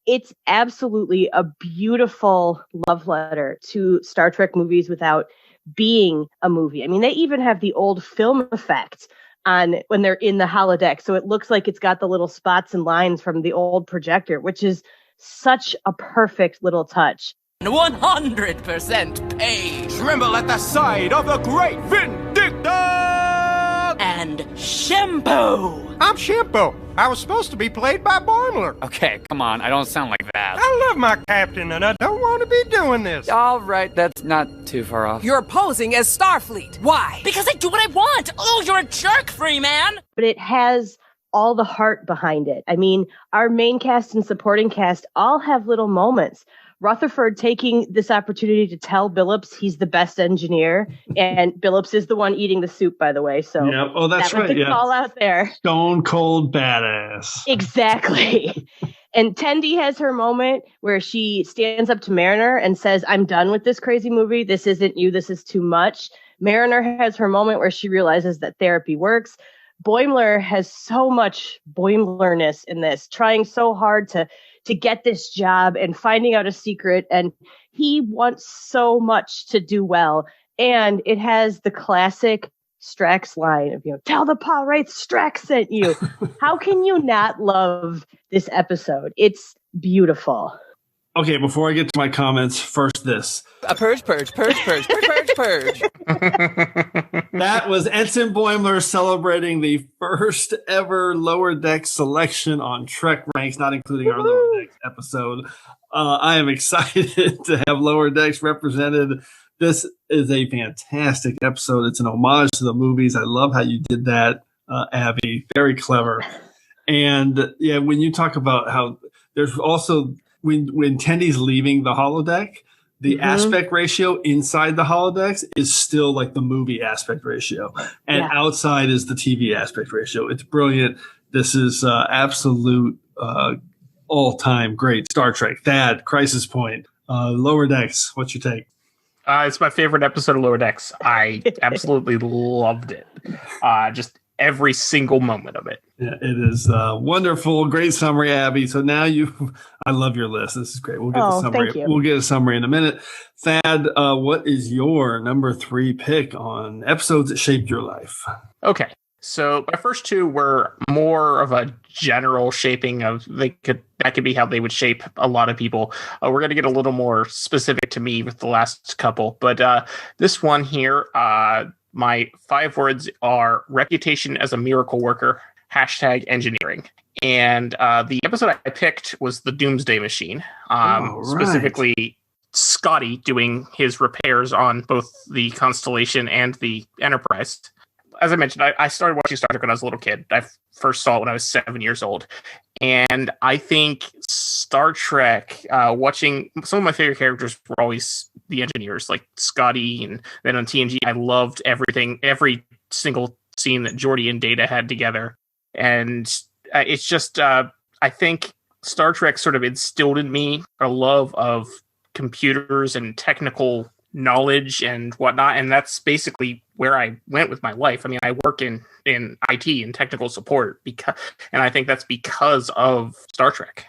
it's absolutely a beautiful love letter to Star Trek movies without being a movie. I mean, they even have the old film effect on when they're in the holodeck. So it looks like it's got the little spots and lines from the old projector, which is such a perfect little touch. 100% paid. Tremble at the sight of the great Vindictor! And Shampoo. I'm Shampoo. I was supposed to be played by Boimler. Okay, come on. I don't sound like that. I love my captain, and I don't want to be doing this. All right, that's not too far off. You're posing as Starfleet. Why? Because I do what I want. Oh, you're a jerk, free man. But it has all the heart behind it. I mean, our main cast and supporting cast all have little moments. Rutherford taking this opportunity to tell Billups he's the best engineer, and Billups is the one eating the soup, by the way. So yeah. Oh, that's that right. Yeah, all out there. Stone cold badass. Exactly. And Tendi has her moment where she stands up to Mariner and says, "I'm done with this crazy movie. This isn't you. This is too much." Mariner has her moment where she realizes that therapy works. Boimler has so much Boimlerness in this, trying so hard to to get this job and finding out a secret. And he wants so much to do well. And it has the classic Strax line of, tell the pirates Strax sent you. How can you not love this episode? It's beautiful. Okay, before I get to my comments, first this. A purge. That was Ensign Boimler celebrating the first ever Lower Decks selection on Trek Ranks, not including our Lower Decks episode. I am excited to have Lower Decks represented. This is a fantastic episode. It's an homage to the movies. I love how you did that, Abby. Very clever. And yeah, when you talk about how there's also when Tendy's leaving the holodeck, the aspect ratio inside the holodecks is still like the movie aspect ratio, and outside is the TV aspect ratio. It's brilliant. This is absolute all-time great Star Trek. Thad, Crisis Point, Lower Decks. What's your take? It's my favorite episode of Lower Decks. I absolutely loved it. Just every single moment of it. Yeah, it is wonderful. Great summary, Abby. So now I love your list. This is great. We'll get the summary. We'll get a summary in a minute. Thad, what is your number 3 pick on episodes that shaped your life? Okay. So my first 2 were more of a general shaping of that could be how they would shape a lot of people. We're going to get a little more specific to me with the last couple, but this one here, my 5 words are reputation as a miracle worker, #engineering. And the episode I picked was the Doomsday Machine, specifically Scotty doing his repairs on both the Constellation and the Enterprise. As I mentioned, I started watching Star Trek when I was a little kid. I first saw it when I was 7 years old. And I think Star Trek, watching some of my favorite characters were always the engineers, like Scotty. And then on TNG, I loved every single scene that Geordi and Data had together. And it's just, I think Star Trek sort of instilled in me a love of computers and technical knowledge and whatnot, and that's basically where I went with my life. I mean, I work in IT and technical support and I think that's because of Star Trek.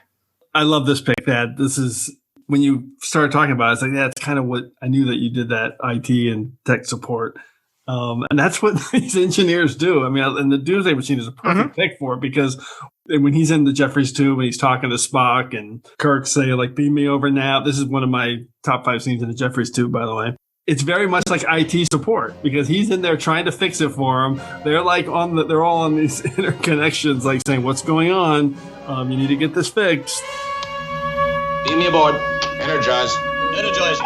I love this pick, Thad. This is when you started talking about it, it's like that's kind of what I knew that you did, that IT and tech support. And that's what these engineers do. I mean, and the Doomsday Machine is a perfect pick for it, because when he's in the Jeffries tube and he's talking to Spock and Kirk say, like, beam me over now. This is one of my top 5 scenes in the Jeffries tube, by the way. It's very much like IT support, because he's in there trying to fix it for him. They're like they're all on these interconnections, like saying, what's going on? You need to get this fixed. Beam me aboard. Energize. Energize.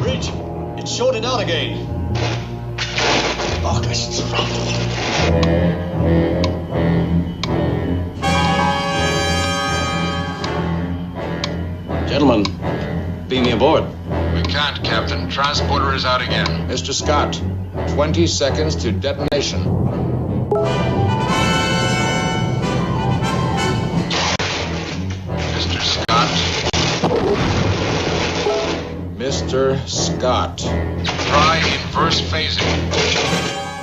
Bridge. It's shorted out again. August. Gentlemen, beam me aboard. We can't, Captain. Transporter is out again. Mr. Scott, 20 seconds to detonation. Mr. Scott. Mr. Scott. Try inverse phasing.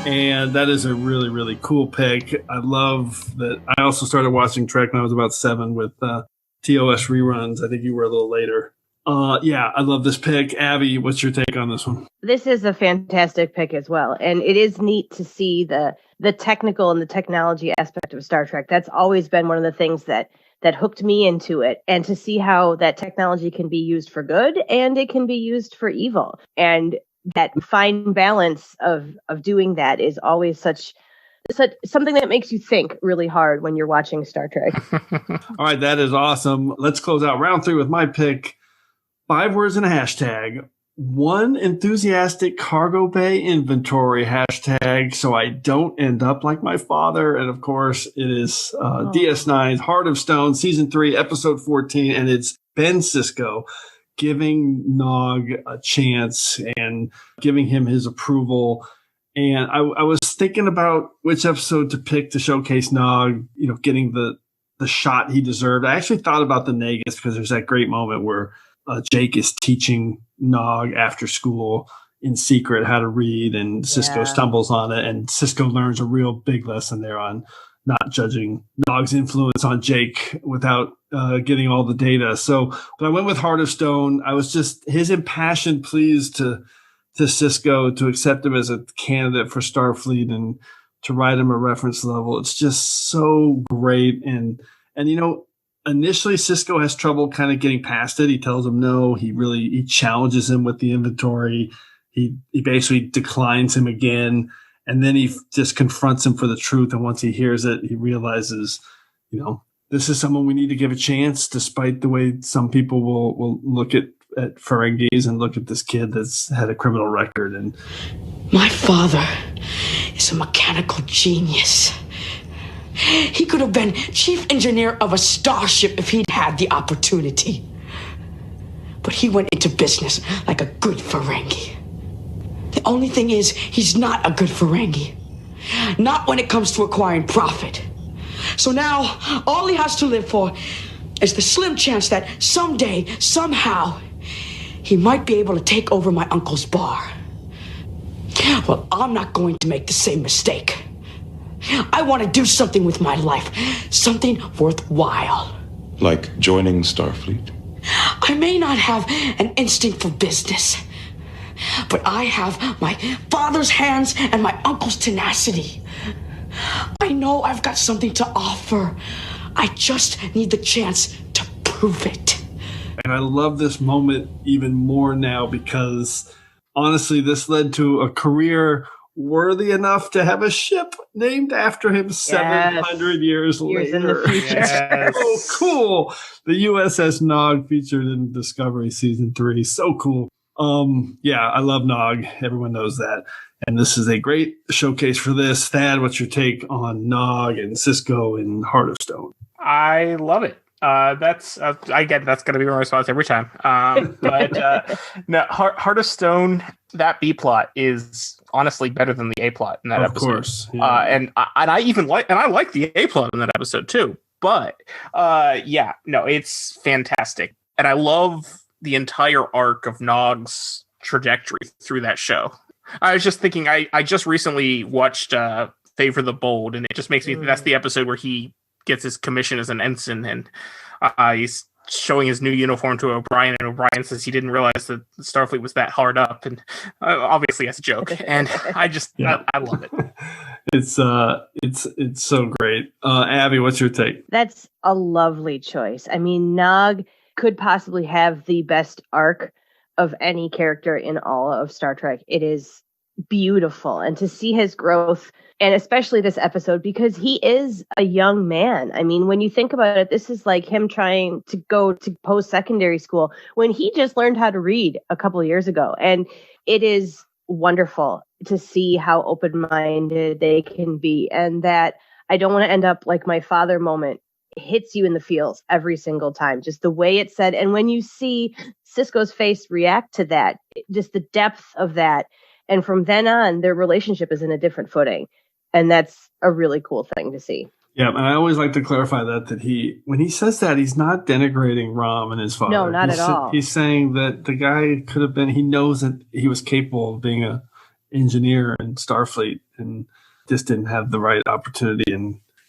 And that is a really, really cool pick. I love that. I also started watching Trek when I was about 7 with TOS reruns. I think you were a little later. Yeah, I love this pick. Abby, what's your take on this one? This is a fantastic pick as well. And it is neat to see the technical and the technology aspect of Star Trek. That's always been one of the things that hooked me into it. And to see how that technology can be used for good and it can be used for evil. And that fine balance of doing that is always such something that makes you think really hard when you're watching Star Trek. All right, that is awesome. Let's close out round 3 with my pick. 5 words and a hashtag. 1 enthusiastic cargo bay inventory hashtag, so I don't end up like my father. And of course, it is DS9's Heart of Stone, Season 3, Episode 14, and it's Ben Sisko giving Nog a chance and giving him his approval. And I was thinking about which episode to pick to showcase Nog, getting the shot he deserved. I actually thought about the Nagus, because there's that great moment where Jake is teaching Nog after school in secret how to read, and Sisko stumbles on it, and Sisko learns a real big lesson there on not judging Nog's influence on Jake without getting all the data. So, but I went with Heart of Stone. I was just his impassioned pleas to Sisko to accept him as a candidate for Starfleet and to write him a reference level. It's just so great. And initially Sisko has trouble kind of getting past it. He tells him no. He challenges him with the inventory. He basically declines him again. And then he just confronts him for the truth. And once he hears it, he realizes, this is someone we need to give a chance, despite the way some people will look at Ferengis and look at this kid that's had a criminal record. And My father is a mechanical genius. He could have been chief engineer of a starship if he'd had the opportunity. But he went into business like a good Ferengi. The only thing is, he's not a good Ferengi. Not when it comes to acquiring profit. So now, all he has to live for is the slim chance that someday, somehow, he might be able to take over my uncle's bar. Well, I'm not going to make the same mistake. I want to do something with my life. Something worthwhile. Like joining Starfleet? I may not have an instinct for business, but I have my father's hands and my uncle's tenacity. I know I've got something to offer. I just need the chance to prove it. And I love this moment even more now because, honestly, this led to a career worthy enough to have a ship named after him 700 years later. In the future. Yes. So cool. The USS Nog featured in Discovery Season 3. So cool. I love Nog. Everyone knows that. And this is a great showcase for this. Thad, what's your take on Nog and Sisko and Heart of Stone? I love it. That's I get that's going to be my response every time. No, Heart of Stone. That B plot is honestly better than the A plot in that episode. Of course, yeah. And I even like the A plot in that episode too. But it's fantastic, and I love the entire arc of Nog's trajectory through that show. I was just thinking, I just recently watched Favor the Bold, and it just makes me think that's the episode where he gets his commission as an ensign, and he's showing his new uniform to O'Brien, and O'Brien says he didn't realize that Starfleet was that hard up, and obviously that's a joke, and I just I love it. It's so great. Abby, what's your take? That's a lovely choice. I mean, Nog could possibly have the best arc of any character in all of Star Trek. It is beautiful, and to see his growth, and especially this episode, because he is a young man. I mean, when you think about it, this is like him trying to go to post-secondary school when he just learned how to read a couple of years ago. And it is wonderful to see how open-minded they can be, and that I don't want to end up like my father moment hits you in the feels every single time, just the way it's said. And when you see Sisko's face react to that, just the depth of that, and from then on, their relationship is in a different footing. And that's a really cool thing to see. Yeah, and I always like to clarify that when he says that, he's not denigrating Rom and his father. No, not at all. He's saying that the guy could have been, he knows that he was capable of being an engineer in Starfleet and just didn't have the right opportunity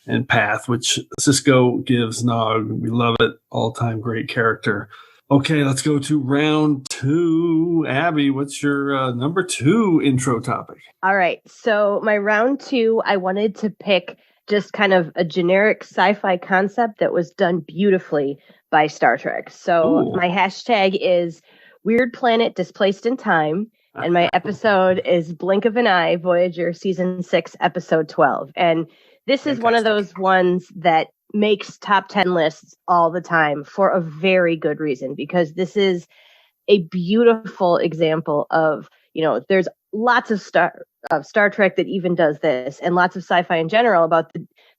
and path, which Sisko gives Nog. We love it. All-time great character. Okay, let's go to round 2. Abby, what's your number 2 intro topic? All right. So my round 2, I wanted to pick just kind of a generic sci-fi concept that was done beautifully by Star Trek. So my hashtag is Weird Planet Displaced in Time. And my episode is Blink of an Eye, Voyager Season 6, Episode 12. And this is one of those ones that makes top 10 lists all the time for a very good reason, because this is a beautiful example of, there's lots of Star Trek that even does this, and lots of sci-fi in general about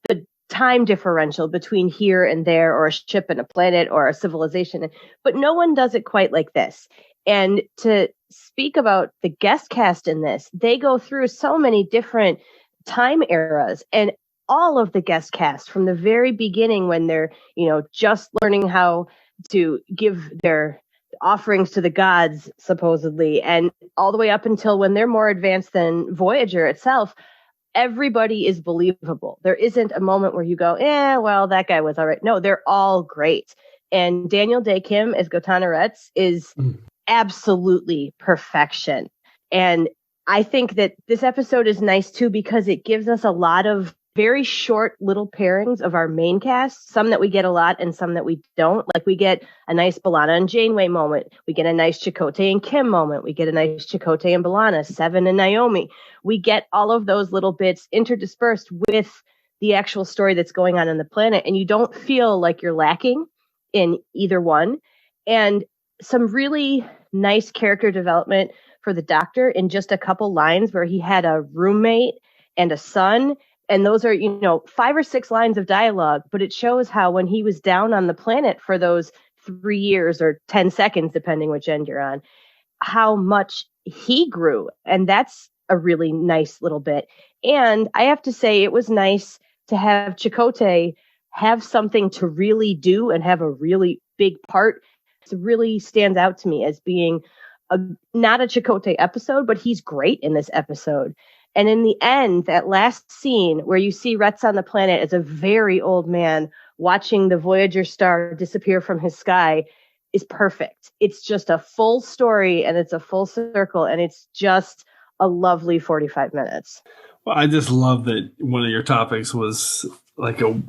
the time differential between here and there, or a ship and a planet or a civilization. But no one does it quite like this. And to speak about the guest cast in this, they go through so many different time eras, and all of the guest cast from the very beginning when they're, just learning how to give their offerings to the gods, supposedly, and all the way up until when they're more advanced than Voyager itself. everybody is believable. There isn't a moment where you go, well, that guy was all right. No, they're all great. And Daniel Day Kim as Gotana Retz is absolutely perfection. And I think that this episode is nice too because it gives us a lot of very short little pairings of our main cast, some that we get a lot and some that we don't. Like we get a nice B'Elanna and Janeway moment. We get a nice Chakotay and Kim moment. We get a nice Chakotay and B'Elanna, Seven and Naomi. We get all of those little bits interdispersed with the actual story that's going on the planet. And you don't feel like you're lacking in either one. And some really nice character development for the Doctor in just a couple lines where he had a roommate and a son. And those are, 5 or 6 lines of dialogue, but it shows how when he was down on the planet for those 3 years or 10 seconds, depending which end you're on, how much he grew. And that's a really nice little bit. And I have to say, it was nice to have Chakotay have something to really do and have a really big part. It really stands out to me as being not a Chakotay episode, but he's great in this episode. And in the end, that last scene where you see Retz on the planet as a very old man watching the Voyager star disappear from his sky is perfect. It's just a full story and it's a full circle and it's just a lovely 45 minutes. Well, I just love that one of your topics was like a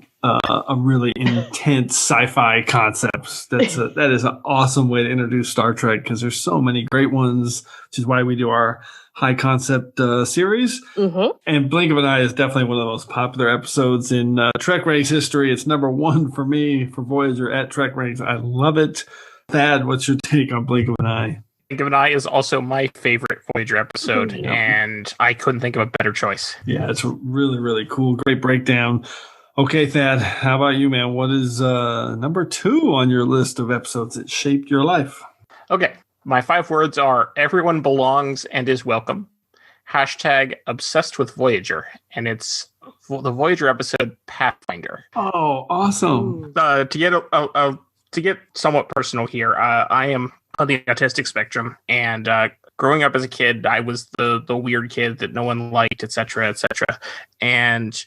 really intense sci-fi concepts. That is an awesome way to introduce Star Trek because there's so many great ones, which is why we do our high concept series. Mm-hmm. And Blink of an Eye is definitely one of the most popular episodes in TrekRanks history. It's number 1 for me for Voyager at TrekRanks. I love it. Thad, what's your take on Blink of an Eye? Blink of an Eye is also my favorite Voyager episode, and I couldn't think of a better choice. Yeah, it's really, really cool. Great breakdown. Okay, Thad, how about you, man? What is number 2 on your list of episodes that shaped your life? Okay, my 5 words are everyone belongs and is welcome. #obsessed with Voyager, and it's the Voyager episode Pathfinder. Oh, awesome. To get somewhat personal here, I am on the autistic spectrum, and growing up as a kid, I was the weird kid that no one liked, etc., etc. And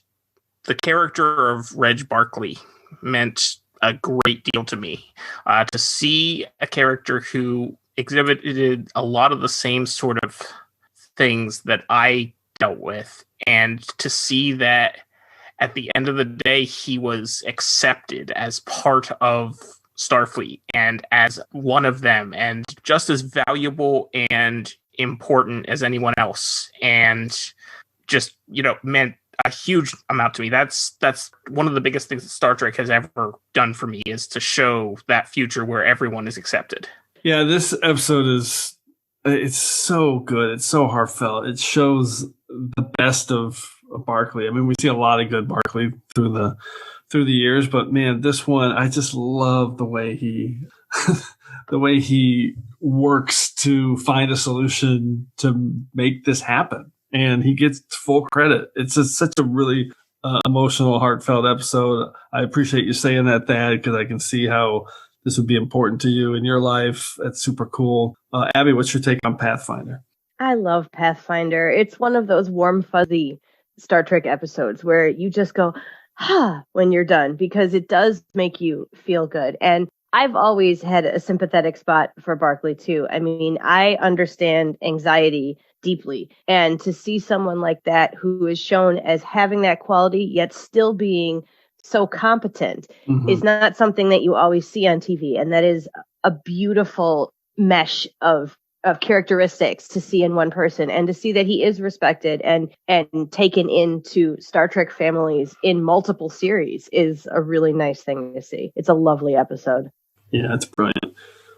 the character of Reg Barkley meant a great deal to me. To see a character who exhibited a lot of the same sort of things that I dealt with, and to see that at the end of the day, he was accepted as part of Starfleet and as one of them and just as valuable and important as anyone else, and just meant a huge amount to me. That's one of the biggest things that Star Trek has ever done for me, is to show that future where everyone is accepted. Yeah, this episode it's so good. It's so heartfelt. It shows the best of Barkley. I mean, we see a lot of good Barkley through the years, but man, this one, I just love the way he works to find a solution to make this happen, and he gets full credit. It's such a really emotional, heartfelt episode. I appreciate you saying that, Thad, because I can see how this would be important to you in your life. That's super cool. Abby, what's your take on Pathfinder? I love Pathfinder. It's one of those warm, fuzzy Star Trek episodes where you just go, when you're done, because it does make you feel good. And I've always had a sympathetic spot for Barkley too. I mean, I understand anxiety deeply, and to see someone like that who is shown as having that quality yet still being so competent is not something that you always see on TV. And that is a beautiful mesh of characteristics to see in one person, and to see that he is respected and taken into Star Trek families in multiple series is a really nice thing to see. It's a lovely episode. Yeah, it's brilliant.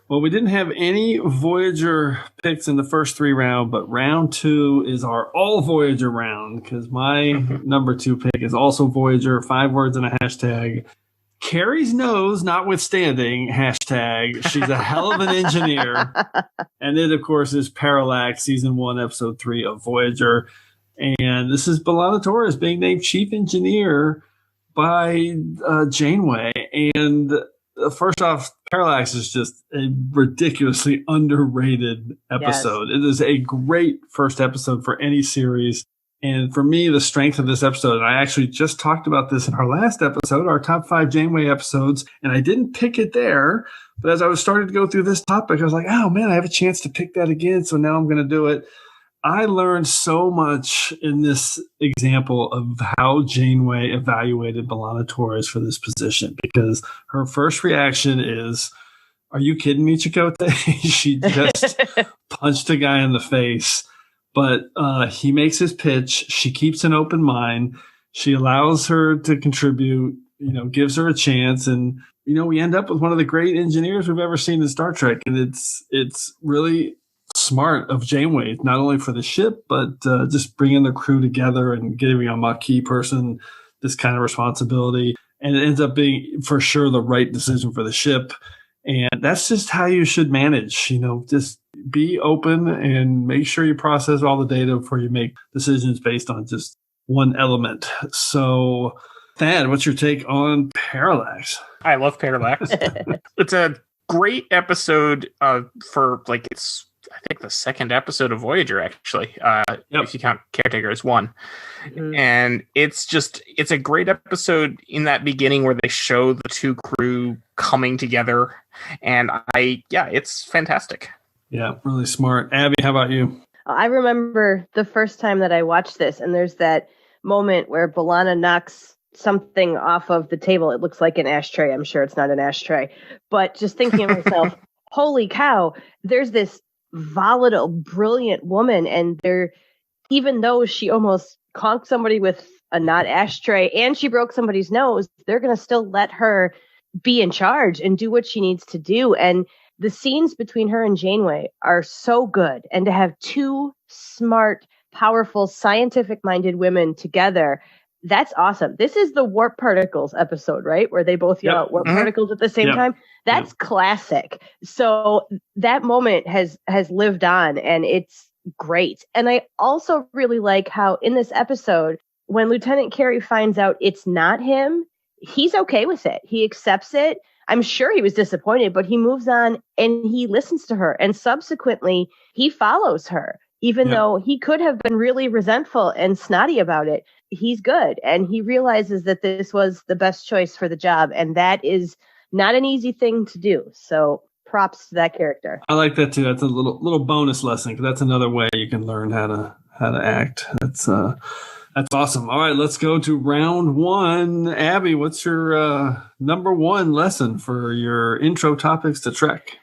Well, we didn't have any Voyager picks in the first 3 rounds, but round 2 is our all Voyager round, because my number 2 pick is also Voyager, 5 words and a hashtag. Carrie's nose notwithstanding, hashtag, she's a hell of an engineer. And it, of course, is Parallax, Season 1, Episode 3 of Voyager. And this is B'Elanna Torres being named Chief Engineer by Janeway. And first off, Parallax is just a ridiculously underrated episode. Yes. It is a great first episode for any series. And for me, the strength of this episode, and I actually just talked about this in our last episode, our top 5 Janeway episodes, and I didn't pick it there. But as I was starting to go through this topic, I was like, oh man, I have a chance to pick that again. So now I'm going to do it. I learned so much in this example of how Janeway evaluated B'Elanna Torres for this position, because her first reaction is, are you kidding me, Chakotay? She just punched a guy in the face. But he makes his pitch. She keeps an open mind. She allows her to contribute, gives her a chance. And, we end up with one of the great engineers we've ever seen in Star Trek. And it's really smart of Janeway, not only for the ship, but just bringing the crew together and giving a Maquis person this kind of responsibility. And it ends up being, for sure, the right decision for the ship. And that's just how you should manage, just be open and make sure you process all the data before you make decisions based on just one element. So, Thad, what's your take on Parallax? I love Parallax. It's a great episode for, it's, I think, the second episode of Voyager, actually, if you count Caretaker as one. Mm-hmm. And it's a great episode in that beginning where they show the two crew coming together. And it's fantastic. Yeah, really smart. Abby, how about you? I remember the first time that I watched this, and there's that moment where B'Elanna knocks something off of the table. It looks like an ashtray. I'm sure it's not an ashtray. But just thinking to myself, holy cow, there's this volatile, brilliant woman, and even though she almost conked somebody with a not ashtray and she broke somebody's nose, they're going to still let her be in charge and do what she needs to do. And the scenes between her and Janeway are so good. And to have two smart, powerful, scientific-minded women together, that's awesome. This is the warp particles episode, right? Where they both yell out warp particles at the same time. That's classic. So that moment has lived on, and it's great. And I also really like how in this episode, when Lieutenant Carey finds out it's not him, he's okay with it. He accepts it. I'm sure he was disappointed, but he moves on and he listens to her. And subsequently, he follows her, even though he could have been really resentful and snotty about it. He's good. And he realizes that this was the best choice for the job. And that is not an easy thing to do. So props to that character. I like that too. That's a little bonus lesson, because that's another way you can learn how to act. That's awesome. All right, let's go to round one. Abby, what's your number one lesson for your intro topics to Trek?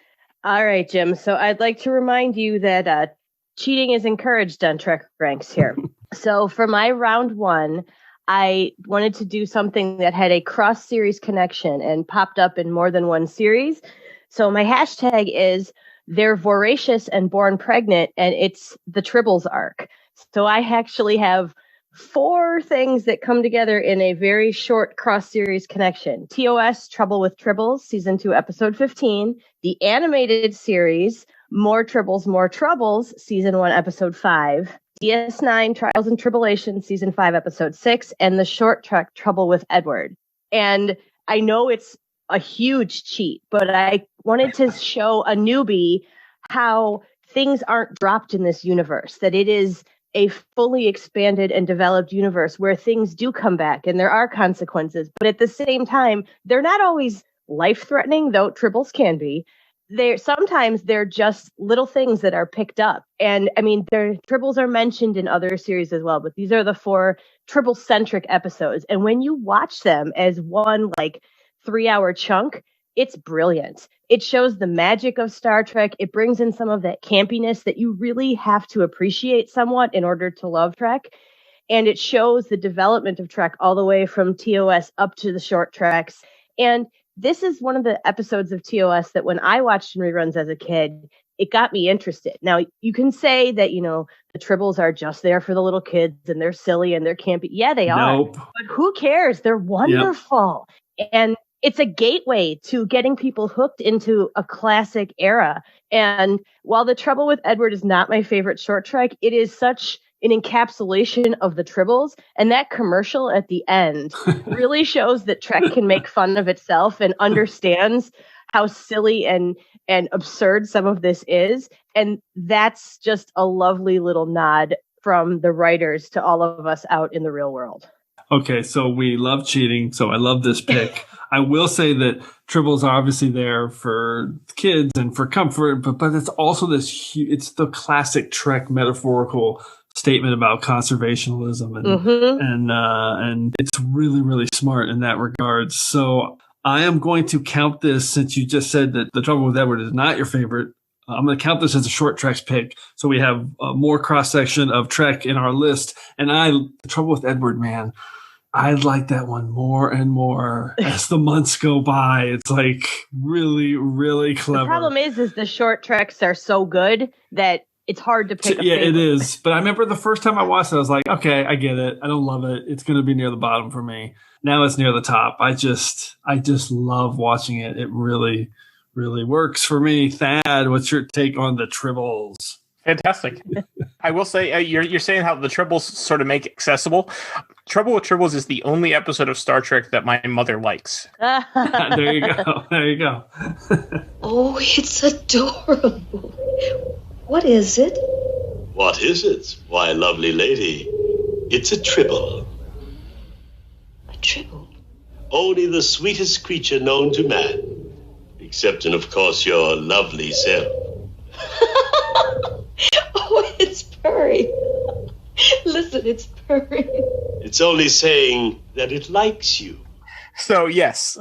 All right, Jim. So I'd like to remind you that cheating is encouraged on TrekRanks here. So for my round one, I wanted to do something that had a cross-series connection and popped up in more than one series. So my hashtag is "They're Voracious and Born Pregnant," and it's the Tribbles arc. So I actually have 4 things that come together in a very short cross-series connection. TOS, Trouble with Tribbles, Season 2, Episode 15. The animated series, More Tribbles, More Troubles, Season 1, Episode 5. DS9, Trials and Tribulations, Season 5, Episode 6. And the short trek, Trouble with Edward. And I know it's a huge cheat, but I wanted to show a newbie how things aren't dropped in this universe, that it is a fully expanded and developed universe where things do come back and there are consequences. But at the same time, they're not always life-threatening, though Tribbles can be. Sometimes they're just little things that are picked up. And I mean, Tribbles are mentioned in other series as well, but these are the 4 Tribble-centric episodes. And when you watch them as one 3-hour chunk, it's brilliant. It shows the magic of Star Trek. It brings in some of that campiness that you really have to appreciate somewhat in order to love Trek. And it shows the development of Trek all the way from TOS up to the short treks. And this is one of the episodes of TOS that when I watched in reruns as a kid, it got me interested. Now, you can say that, the Tribbles are just there for the little kids and they're silly and they're campy. Yeah, they are. But who cares? They're wonderful. Yep. And it's a gateway to getting people hooked into a classic era. And while The Trouble with Edward is not my favorite short trek, it is such an encapsulation of the Tribbles. And that commercial at the end really shows that Trek can make fun of itself and understands how silly and absurd some of this is. And that's just a lovely little nod from the writers to all of us out in the real world. Okay, so we love cheating, so I love this pick. I will say that Tribbles are obviously there for kids and for comfort, but it's also it's the classic Trek metaphorical statement about conservationism, and it's really, really smart in that regard. So I am going to count this, since you just said that The Trouble with Edward is not your favorite. I'm going to count this as a short Treks pick. So we have more cross-section of Trek in our list. And The Trouble with Edward, man, I like that one more and more as the months go by. It's like really, really clever. The problem is the short Treks are so good that it's hard to pick a favorite. It is. But I remember the first time I watched it, I was like, okay, I get it. I don't love it. It's going to be near the bottom for me. Now it's near the top. I just love watching it. It really, really works for me. Thad, what's your take on the Tribbles? Fantastic. I will say, you're saying how the Tribbles sort of make it accessible. Trouble with Tribbles is the only episode of Star Trek that my mother likes. There you go. There you go. Oh, it's adorable. What is it? What is it? Why, lovely lady, it's a Tribble. A Tribble? Only the sweetest creature known to man. Except, and of course, your lovely self. Oh, it's purring. Listen, it's purring. It's only saying that it likes you. So, yes.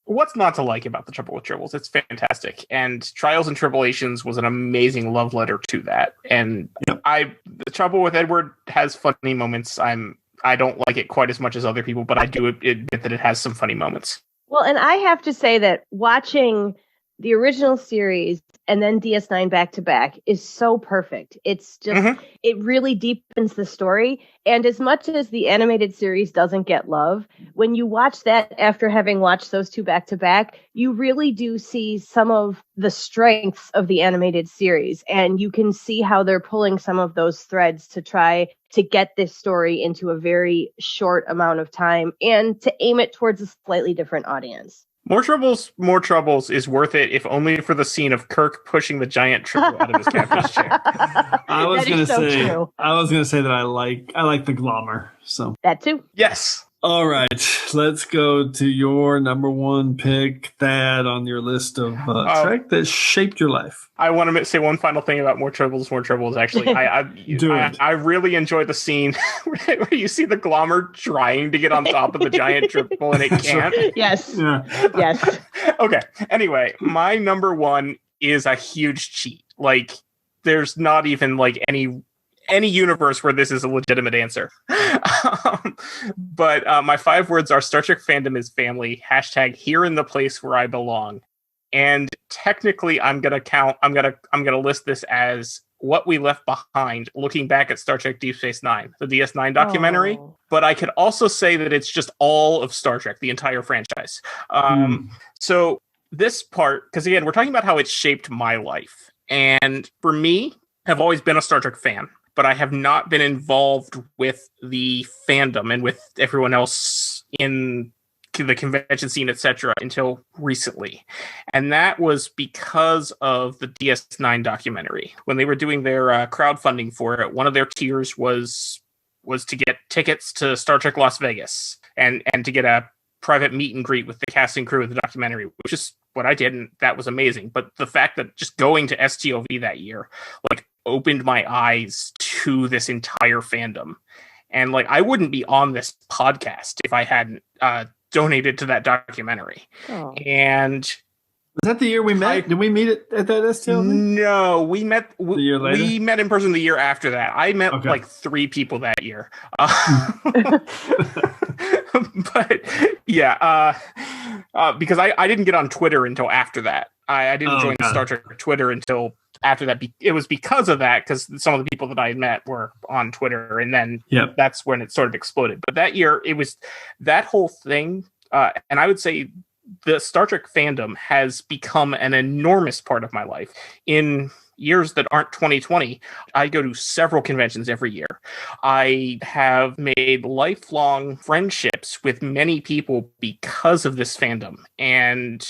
What's not to like about The Trouble with Tribbles? It's fantastic. And Trials and Tribulations was an amazing love letter to that. And The Trouble with Edward has funny moments. I don't like it quite as much as other people, but I do admit that it has some funny moments. Well, and I have to say that watching the original series and then DS9 back to back is so perfect. It's just, it really deepens the story. And as much as the animated series doesn't get love, when you watch that after having watched those two back to back, you really do see some of the strengths of the animated series. And you can see how they're pulling some of those threads to try to get this story into a very short amount of time and to aim it towards a slightly different audience. More Troubles is worth it, if only for the scene of Kirk pushing the giant Tribble out of his captain's chair. I was going to say that I like the Glommer. So that too. Yes. All right, let's go to your number one pick, Thad, on your list of Trek that shaped your life. I want to say one final thing about More Troubles. Actually, I really enjoy the scene where you see the Glommer trying to get on top of the giant Tribble and it can't. Yes. Yeah. Yes. Okay. Anyway, my number one is a huge cheat. Like, there's not even like any universe where this is a legitimate answer. But my 5 words are: Star Trek fandom is family, # here in the place where I belong. And technically I'm going to list this as what we left behind looking back at Star Trek Deep Space Nine, the DS9 documentary. But I could also say that it's just all of Star Trek, the entire franchise. So this part, because again, we're talking about how it shaped my life. And for me, I've always been a Star Trek fan, but I have not been involved with the fandom and with everyone else in the convention scene, etc., until recently. And that was because of the DS9 documentary. When they were doing their crowdfunding for it, one of their tiers was to get tickets to Star Trek Las Vegas and to get a private meet and greet with the cast and crew of the documentary, which is what I did, and that was amazing. But the fact that just going to STOV that year, like, opened my eyes to this entire fandom. And like, I wouldn't be on this podcast if I hadn't donated to that documentary. And was that the year we met? Did we meet at that STOV? No, we met the year later? We met in person the year after that. I met like 3 people that year. But yeah, because I didn't get on Twitter until after that. I didn't join Star Trek Twitter until after that. It was because of that, because some of the people that I had met were on Twitter, and then that's when it sort of exploded. But that year, it was that whole thing, and I would say the Star Trek fandom has become an enormous part of my life. In years that aren't 2020, I go to several conventions every year. I have made lifelong friendships with many people because of this fandom. And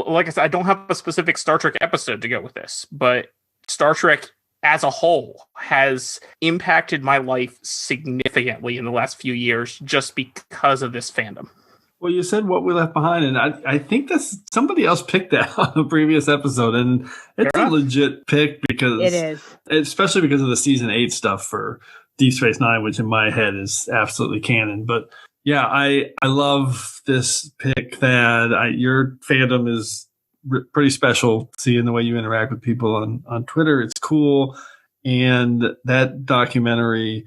like I said, I don't have a specific Star Trek episode to go with this, but Star Trek as a whole has impacted my life significantly in the last few years just because of this fandom. Well, you said What We Left Behind, and I think that's somebody else picked that on a previous episode, and it's a legit pick because it is, especially because of the season 8 stuff for Deep Space Nine, which in my head is absolutely canon. But yeah, I love this pick. That your fandom is pretty special. Seeing the way you interact with people on Twitter, it's cool, and that documentary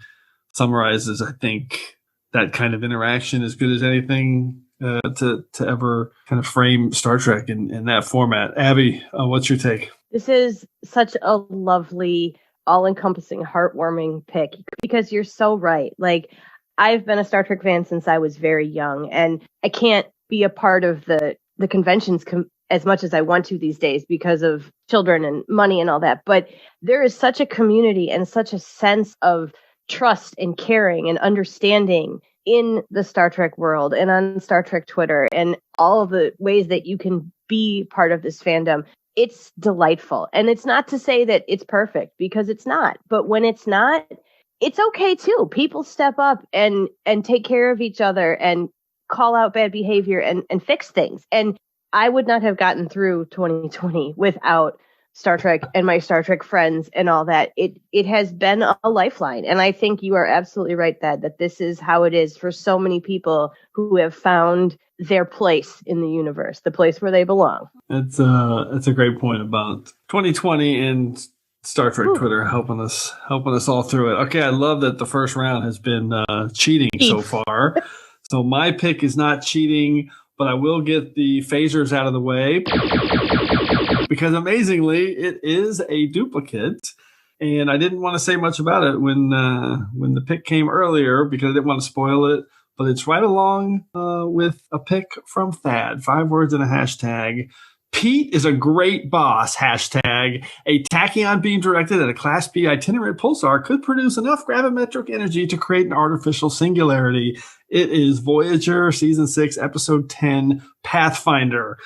summarizes, I think, that kind of interaction as good as anything to ever kind of frame Star Trek in that format. Abby, what's your take? This is such a lovely, all-encompassing, heartwarming pick because you're so right. Like, I've been a Star Trek fan since I was very young, and I can't be a part of the conventions as much as I want to these days because of children and money and all that. But there is such a community and such a sense of trust and caring and understanding in the Star Trek world and on Star Trek Twitter and all of the ways that you can be part of this fandom. It's delightful. And it's not to say that it's perfect, because it's not. But when it's not, it's okay too. People step up and take care of each other and call out bad behavior and fix things. And I would not have gotten through 2020 without Star Trek and my Star Trek friends and all that. It has been a lifeline. And I think you are absolutely right that this is how it is for so many people who have found their place in the universe, the place where they belong. That's a great point about 2020 and Star Trek Twitter helping us all through it. Okay, I love that the first round has been cheating so far. So my pick is not cheating, but I will get the phasers out of the way. Because amazingly, it is a duplicate, and I didn't want to say much about it when the pick came earlier because I didn't want to spoil it. But it's right along with a pick from Thad. 5 words and a hashtag. Pete is a great boss. Hashtag. A tachyon being directed at a Class B itinerant pulsar could produce enough gravimetric energy to create an artificial singularity. It is Voyager Season 6, Episode 10, Pathfinder.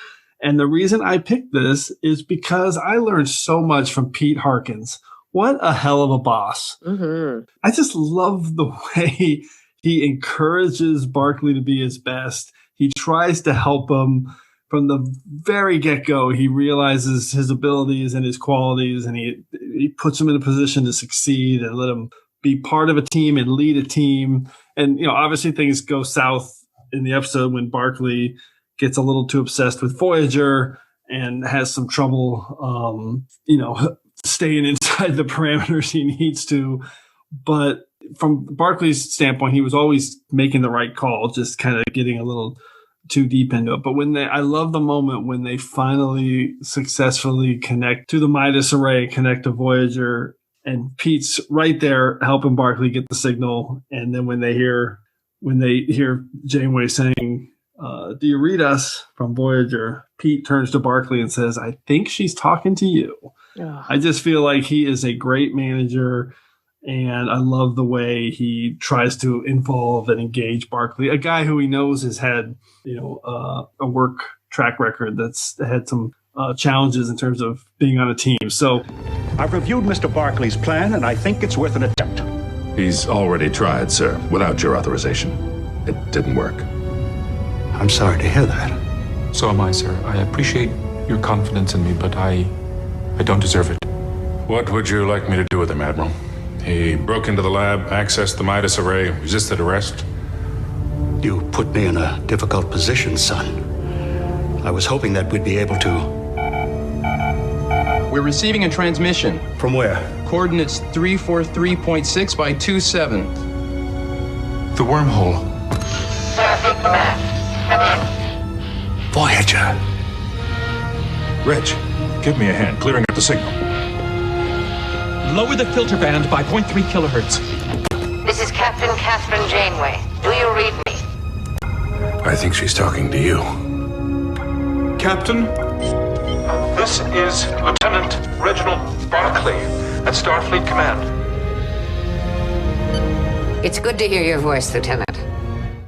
And the reason I picked this is because I learned so much from Pete Harkins. What a hell of a boss. Mm-hmm. I just love the way he encourages Barclay to be his best. He tries to help him from the very get-go. He realizes his abilities and his qualities, and he puts him in a position to succeed and let him be part of a team and lead a team. And, obviously things go south in the episode when Barclay gets a little too obsessed with Voyager and has some trouble, staying inside the parameters he needs to. But from Barclay's standpoint, he was always making the right call, just kind of getting a little too deep into it. But I love the moment when they finally successfully connect to the Midas Array, connect to Voyager, and Pete's right there helping Barclay get the signal. And then when they hear Janeway saying, do you read us from Voyager? Pete turns to Barclay and says, I think she's talking to you. Oh. I just feel like he is a great manager, and I love the way he tries to involve and engage Barclay, a guy who he knows has had, a work track record that's had some challenges in terms of being on a team. So I've reviewed Mr. Barclay's plan, and I think it's worth an attempt. He's already tried, sir, without your authorization. It didn't work. I'm sorry to hear that. So am I, sir. I appreciate your confidence in me, but I don't deserve it. What would you like me to do with him, Admiral? He broke into the lab, accessed the Midas Array, resisted arrest. You put me in a difficult position, son. I was hoping that we'd be able to... We're receiving a transmission. From where? Coordinates 343.6 by 27. The wormhole. Voyager. Rich, give me a hand clearing up the signal. Lower the filter band by 0.3 kilohertz. This is Captain Catherine Janeway. Do you read me? I think she's talking to you. Captain, this is Lieutenant Reginald Barclay at Starfleet Command. It's good to hear your voice, Lieutenant.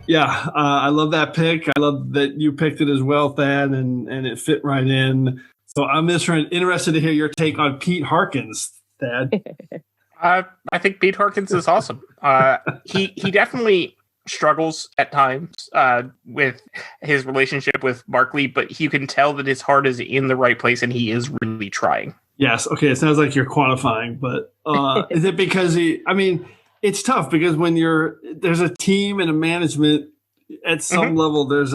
Yeah, I love that pick. I love that you picked it as well, Thad, and it fit right in. So I'm interested to hear your take on Pete Harkins. Dad? I think Pete Harkins is awesome. He definitely struggles at times with his relationship with Barkley, but you can tell that his heart is in the right place and he is really trying. Yes. Okay. It sounds like you're quantifying, but is it because it's tough because when there's a team and a management at some level, it's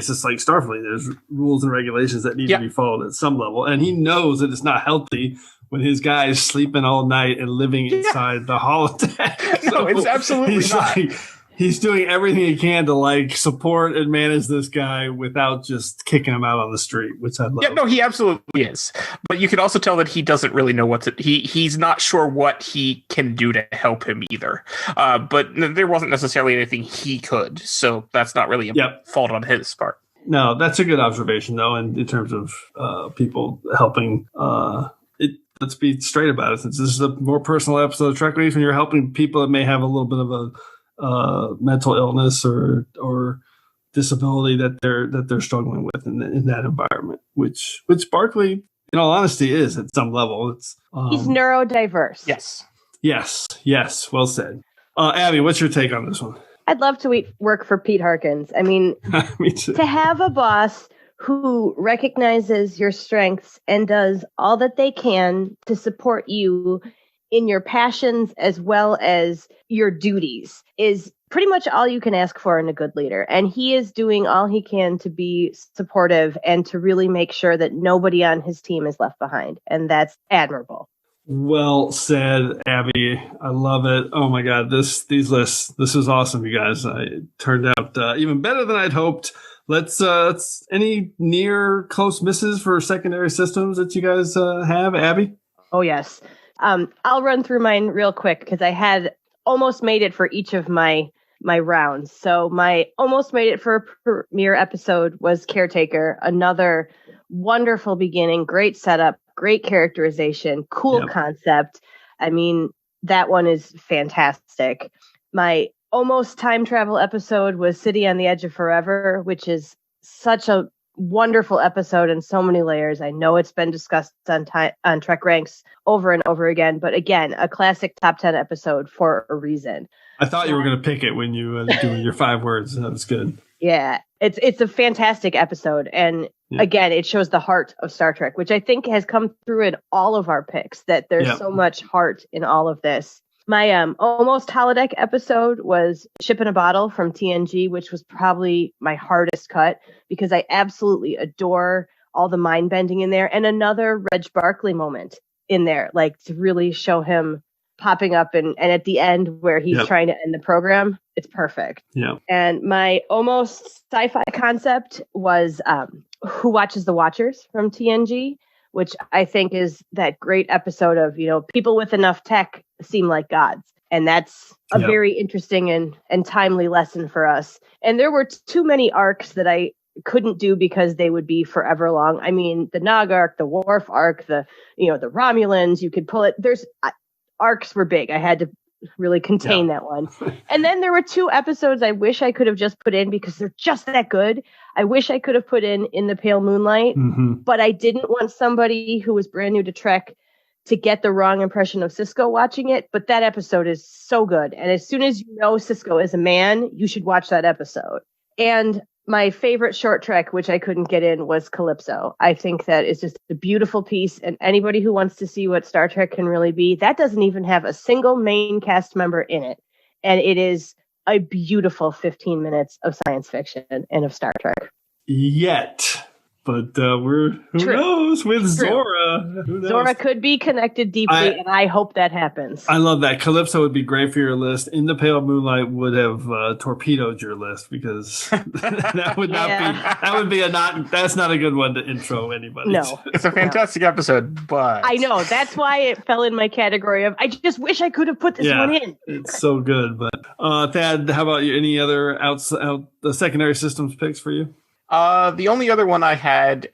just like Starfleet. There's rules and regulations that need to be followed at some level. And he knows that it's not healthy when his guy is sleeping all night and living inside the holodeck. No, it's absolutely not. He's doing everything he can to support and manage this guy without just kicking him out on the street, which I love. Yeah, no, he absolutely is. But you can also tell that he doesn't really know he's not sure what he can do to help him either. But there wasn't necessarily anything he could, so that's not really a fault on his part. No, that's a good observation, though, in terms of people helping. Let's be straight about it. Since this is a more personal episode of Trek Ranks, when you're helping people that may have a little bit of a mental illness or disability that they're struggling with in that environment, which Barkley, in all honesty, is at some level. It's he's neurodiverse. Yes. Well said. Abby, what's your take on this one? I'd love to work for Pete Harkins. I mean, me too. To have a boss who recognizes your strengths and does all that they can to support you in your passions as well as your duties is pretty much all you can ask for in a good leader. And he is doing all he can to be supportive and to really make sure that nobody on his team is left behind. And that's admirable. Well said, Abby. I love it. Oh my God, these lists. This is awesome, you guys. It turned out even better than I'd hoped. Let's any near close misses for secondary systems that you guys have, Abby? Oh yes. I'll run through mine real quick because I had almost made it for each of my rounds. So my almost made it for a premiere episode was Caretaker. Another wonderful beginning, great setup, great characterization, cool concept. I mean, that one is fantastic. My almost time travel episode was City on the Edge of Forever, which is such a wonderful episode and so many layers. I know it's been discussed on Trek Ranks over and over again, but again, a classic top 10 episode for a reason. I thought you were going to pick it when you doing your 5 words. That was good. Yeah, it's a fantastic episode. And again, it shows the heart of Star Trek, which I think has come through in all of our picks, that there's so much heart in all of this. My almost holodeck episode was Ship in a Bottle from TNG, which was probably my hardest cut because I absolutely adore all the mind bending in there. And another Reg Barkley moment in there, to really show him popping up and at the end where he's trying to end the program. It's perfect. Yeah. And my almost sci-fi concept was Who Watches the Watchers from TNG, which I think is that great episode of, people with enough tech seem like gods. And that's a very interesting and timely lesson for us. And there were too many arcs that I couldn't do because they would be forever long. I mean, the Nog arc, the Worf arc, the Romulans, you could pull it. Arcs were big. I had to really contain that one. And then there were 2 episodes I wish I could have just put in because they're just that good. I wish I could have put in the Pale Moonlight, but I didn't want somebody who was brand new to Trek to get the wrong impression of Sisko watching it. But that episode is so good. And as soon as you know Sisko is a man, you should watch that episode. And my favorite short trek, which I couldn't get in, was Calypso. I think that is just a beautiful piece. And anybody who wants to see what Star Trek can really be, that doesn't even have a single main cast member in it. And it is a beautiful 15 minutes of science fiction and of Star Trek. But who knows with Zora? Who knows? Zora could be connected deeply, and I hope that happens. I love that. Calypso would be great for your list. In the Pale Moonlight would have torpedoed your list because that would not be. That would be that's not a good one to intro anybody. No, it's a fantastic episode, but I know that's why it fell in my category of I just wish I could have put this one in. It's so good. But Thad, how about you? Any other the secondary systems picks for you? The only other one I had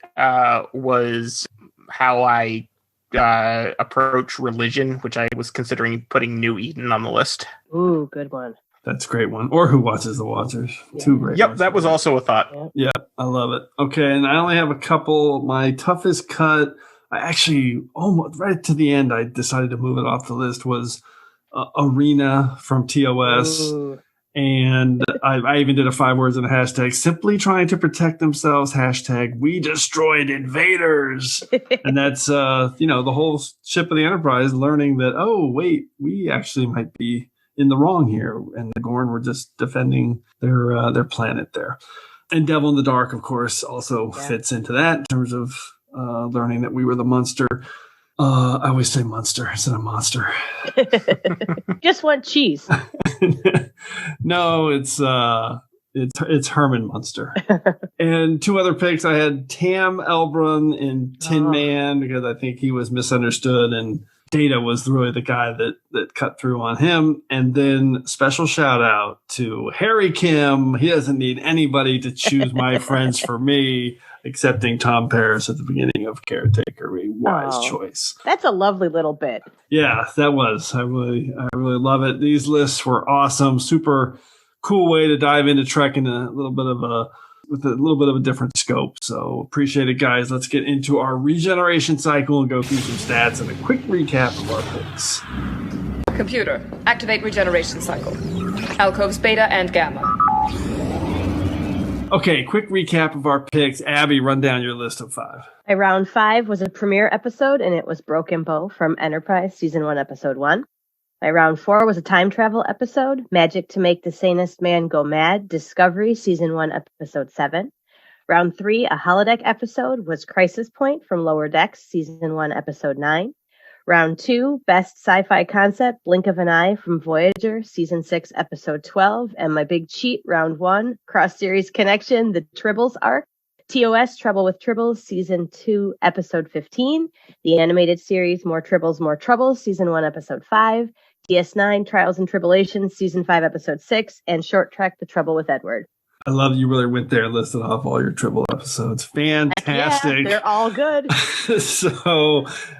was how I approach religion, which I was considering putting New Eden on the list. Ooh, good one. That's a great one. Or Who Watches the Watchers. Yeah. 2 great ones. That was also a thought. Yeah, I love it. Okay, and I only have a couple. My toughest cut I actually almost right to the end, I decided to move it off the list, was Arena from TOS. Ooh. And I even did a 5 words and a hashtag, simply trying to protect themselves, hashtag, we destroyed invaders. And that's, the whole ship of the Enterprise learning that, oh, wait, we actually might be in the wrong here. And the Gorn were just defending their planet there. And Devil in the Dark, of course, also fits into that in terms of learning that we were the Munster. I always say Munster instead of monster. Just want cheese. No, it's Herman Munster. And 2 other picks, I had Tam Elbrun and Tin Man, because I think he was misunderstood and Data was really the guy that cut through on him. And then special shout out to Harry Kim. He doesn't need anybody to choose my friends for me, excepting Tom Paris at the beginning of Caretaker. A wise choice. That's a lovely little bit. Yeah, that was. I really love it. These lists were awesome. Super cool way to dive into Trek in a little bit of a different scope. So appreciate it, guys. Let's get into our regeneration cycle and go through some stats and a quick recap of our picks. Computer, activate regeneration cycle. Alcoves Beta and Gamma. Okay, quick recap of our picks. Abby, run down your list of 5. My round 5 was a premiere episode, and it was Broken Bow from Enterprise, Season 1, Episode 1. My round 4 was a time travel episode, Magic to Make the Sanest Man Go Mad, Discovery, Season 1, Episode 7. Round 3, a holodeck episode, was Crisis Point from Lower Decks, Season 1, Episode 9. Round 2, best sci-fi concept, Blink of an Eye from Voyager, Season 6, Episode 12. And my big cheat, Round 1, cross-series connection, the Tribbles arc, TOS, Trouble with Tribbles, Season 2, Episode 15. The animated series, More Tribbles, More Troubles, Season 1, Episode 5. DS9, Trials and Tribulations, Season 5, Episode 6. And Short Trek, The Trouble with Edward. I love you really went there and listed off all your Tribble episodes. Fantastic. Yeah, they're all good.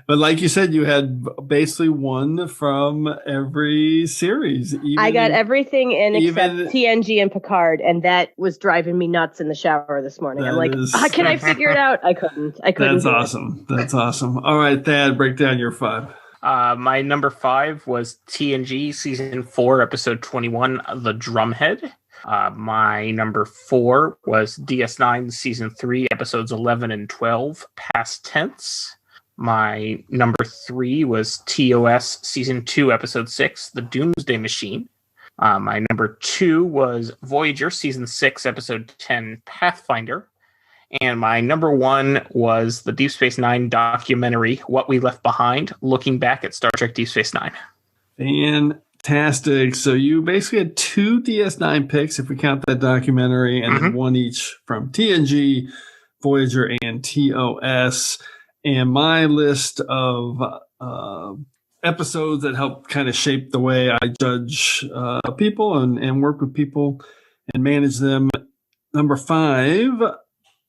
But like you said, you had basically one from every series. I got everything in except TNG and Picard, and that was driving me nuts in the shower this morning. I'm like, can I figure it out? I couldn't. That's awesome. That's awesome. All right, Thad, break down your 5. My number 5 was TNG Season 4, Episode 21, The Drumhead. My number 4 was DS9 Season 3, Episodes 11 and 12, Past Tense. My number 3 was TOS Season 2, Episode 6, The Doomsday Machine. My number 2 was Voyager Season 6, Episode 10, Pathfinder. And my number 1 was the Deep Space Nine documentary, What We Left Behind, looking back at Star Trek Deep Space Nine. Fantastic. So you basically had 2 DS9 picks, if we count that documentary, and then 1 each from TNG, Voyager, and TOS. And my list of episodes that help kind of shape the way I judge people and work with people and manage them. Number 5,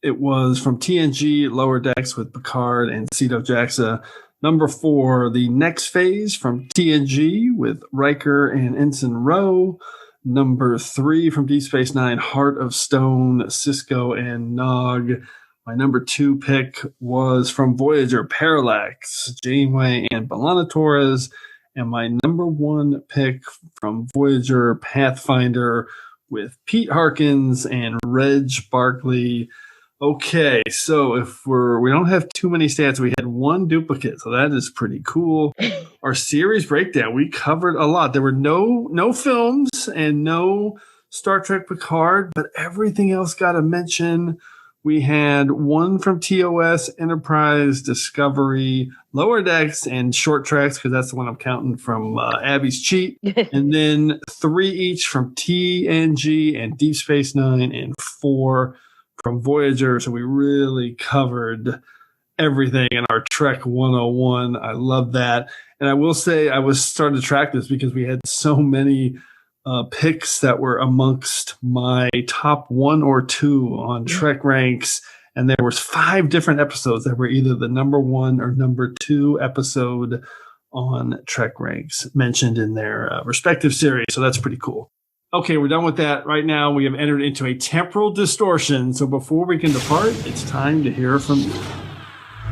it was from TNG, Lower Decks with Picard and Cito Jaxa. Number 4, The Next Phase from TNG with Riker and Ensign Ro. Number 3 from Deep Space Nine, Heart of Stone, Cisco and Nog. My number 2 pick was from Voyager, Parallax, Janeway and B'Elanna Torres. And my number 1 pick from Voyager, Pathfinder with Pete Harkins and Reg Barkley. Okay, so if we don't have too many stats, we had 1 duplicate, so that is pretty cool. Our series breakdown, we covered a lot. There were no films and no Star Trek Picard, but everything else got a mention. We had 1 from TOS, Enterprise, Discovery, Lower Decks, and Short Tracks, because that's the one I'm counting from Abby's cheat. And then 3 each from TNG and Deep Space Nine, and 4 from Voyager. So we really covered everything in our Trek 101. I love that. And I will say I was starting to track this because we had so many picks that were amongst my top 1 or 2 on TrekRanks. And there was 5 different episodes that were either the number 1 or number 2 episode on TrekRanks mentioned in their respective series. So that's pretty cool. Okay, we're done with that. Right now, we have entered into a temporal distortion. So before we can depart, it's time to hear from you.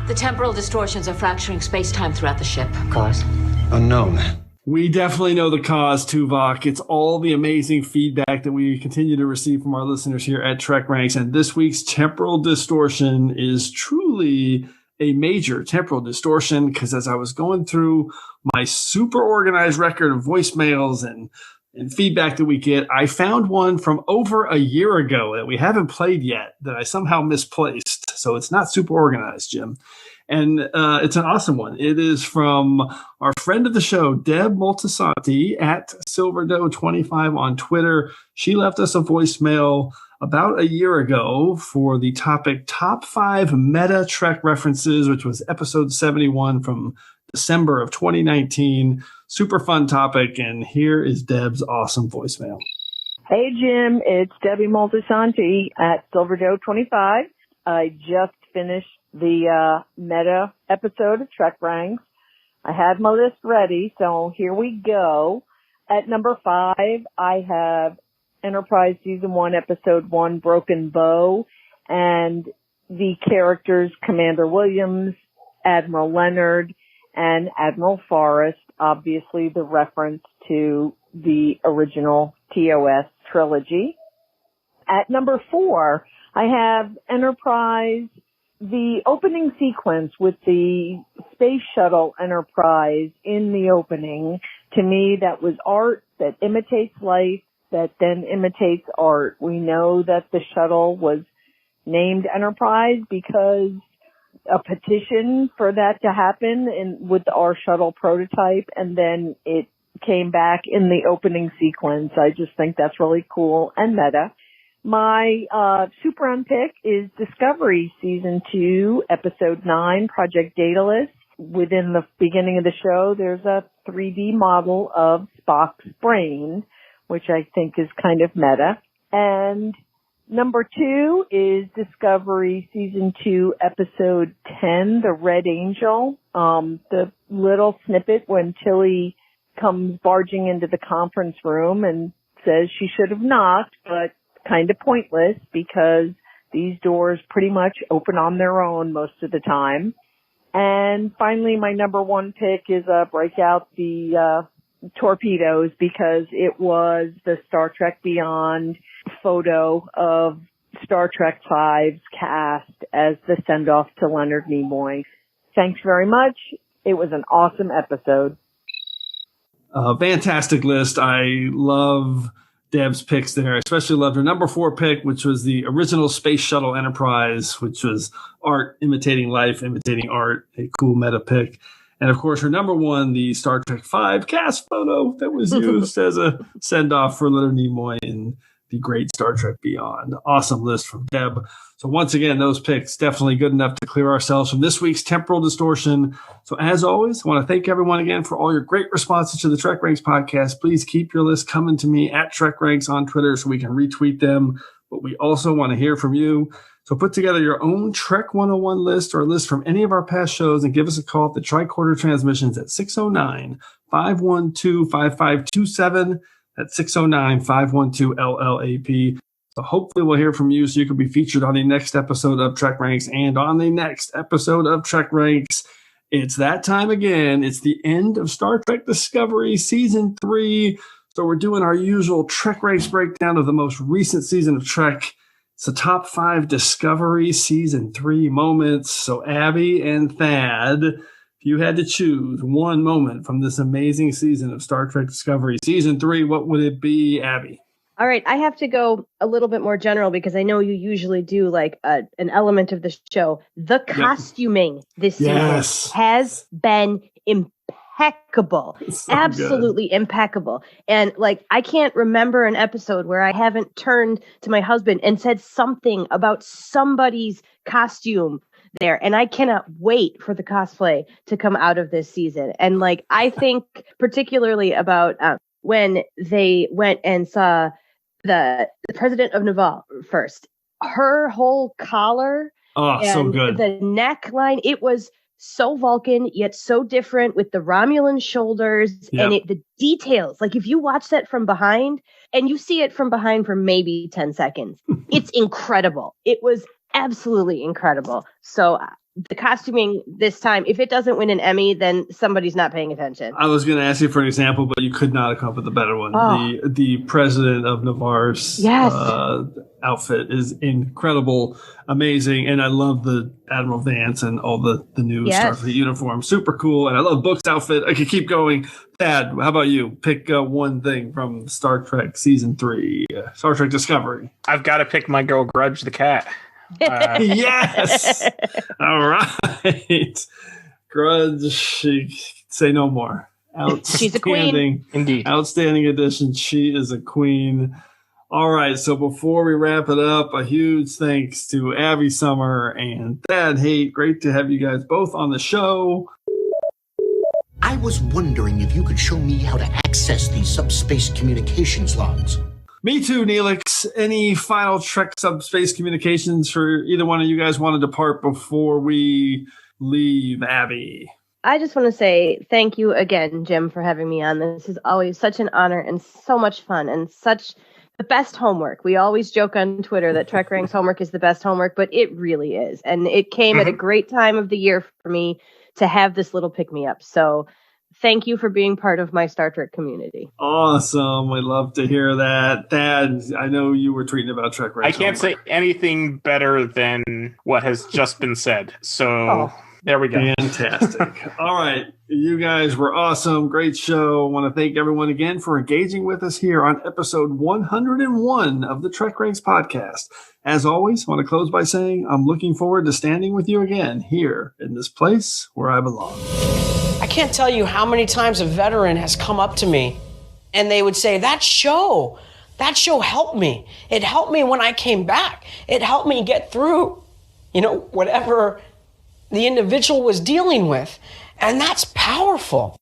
The temporal distortions are fracturing space-time throughout the ship. Cause? Unknown. We definitely know the cause, Tuvok. It's all the amazing feedback that we continue to receive from our listeners here at Trek Ranks. And this week's temporal distortion is truly a major temporal distortion, because as I was going through my super organized record of voicemails and feedback that we get, I found one from over a year ago that we haven't played yet that I somehow misplaced. So it's not super organized, Jim. And it's an awesome one. It is from our friend of the show, Deb Moltisanti at Silverdoe25 on Twitter. She left us a voicemail about a year ago for the topic Top 5 Meta Trek References, which was episode 71 from December of 2019. Super fun topic. And here is Deb's awesome voicemail. Hey, Jim. It's Debbie Moltisanti at Silverdoe25. I just finished the meta episode of TrekRanks. I had my list ready, so here we go. At number 5, I have Enterprise Season 1, Episode 1, Broken Bow, and the characters Commander Williams, Admiral Leonard, and Admiral Forrest, obviously the reference to the original TOS trilogy. At number 4, I have Enterprise, the opening sequence with the Space Shuttle Enterprise in the opening. To me, that was art that imitates life, that then imitates art. We know that the shuttle was named Enterprise because a petition for that to happen with our shuttle prototype, and then it came back in the opening sequence. I just think that's really cool and meta. My super on pick is Discovery Season 2, Episode 9, Project Daedalus. Within the beginning of the show, there's a 3D model of Spock's brain, which I think is kind of meta. And number 2 is Discovery Season 2, Episode 10, The Red Angel. The little snippet when Tilly comes barging into the conference room and says she should have knocked, but kind of pointless because these doors pretty much open on their own most of the time. And finally, my number 1 pick is break out the torpedoes, because it was the Star Trek Beyond photo of Star Trek V's cast as the send-off to Leonard Nimoy. Thanks very much. It was an awesome episode. Fantastic list. I love Deb's picks there. I especially loved her number 4 pick, which was the original Space Shuttle Enterprise, which was art imitating life, imitating art, a cool meta pick. And of course, her number 1, the Star Trek V cast photo that was used as a send-off for Leonard Nimoy in the great Star Trek Beyond. Awesome list from Deb. So once again, those picks definitely good enough to clear ourselves from this week's temporal distortion. So as always, I want to thank everyone again for all your great responses to the Trek Ranks podcast. Please keep your list coming to me at Trek Ranks on Twitter so we can retweet them. But we also want to hear from you. So put together your own Trek 101 list or a list from any of our past shows and give us a call at the Tricorder Transmissions at 609-512-5527. That's 609-512-LLAP. So hopefully we'll hear from you so you can be featured on the next episode of Trek Ranks. And on the next episode of Trek Ranks, it's that time again. It's the end of Star Trek Discovery Season 3. So we're doing our usual Trek Ranks breakdown of the most recent season of Trek. It's the top 5 Discovery Season 3 moments. So Abby and Thad, if you had to choose one moment from this amazing season of Star Trek Discovery Season 3, what would it be, Abby? All right, I have to go a little bit more general because I know you usually do like an element of the show. The costuming this season has been impeccable. So absolutely impeccable. And like, I can't remember an episode where I haven't turned to my husband and said something about somebody's costume there. And I cannot wait for the cosplay to come out of this season. And like, I think particularly about when they went and saw the president of Naval first, her whole collar and so good. The neckline, it was so Vulcan, yet so different with the Romulan shoulders and the details. Like if you watch that from behind and you see it from behind for maybe 10 seconds, it's incredible. It was absolutely incredible. So the costuming this time, if it doesn't win an Emmy, then somebody's not paying attention. I was going to ask you for an example, but you could not have come up with a better one. Oh. The president of Navarre's Yes. outfit is incredible, amazing, and I love the Admiral Vance and all the new Yes. Starfleet uniform. Super cool, and I love Book's outfit. I could keep going. Thad, how about you? Pick one thing from Star Trek Season 3, Star Trek Discovery. I've got to pick my girl Grudge the cat. Yes! All right. Grudge, say no more. She's a queen. Indeed. Outstanding addition. She is a queen. All right, so before we wrap it up, a huge thanks to Abby Summer and Thad Haight. Great to have you guys both on the show. I was wondering if you could show me how to access these subspace communications logs. Me too, Neelix. Any final Trek subspace communications for either one of you guys want to depart before we leave, Abby? I just want to say thank you again, Jim, for having me on. This is always such an honor and so much fun and such the best homework. We always joke on Twitter that TrekRanks homework is the best homework, but it really is. And it came at a great time of the year for me to have this little pick-me-up. So thank you for being part of my Star Trek community. Awesome. We love to hear that. Thad, I know you were tweeting about TrekRanks. I can't say anything better than what has just been said. So there we go. Fantastic. All right. You guys were awesome. Great show. I want to thank everyone again for engaging with us here on episode 101 of the TrekRanks podcast. As always, I want to close by saying I'm looking forward to standing with you again here in this place where I belong. I can't tell you how many times a veteran has come up to me and they would say, that show helped me. It helped me when I came back. It helped me get through, whatever the individual was dealing with. And that's powerful.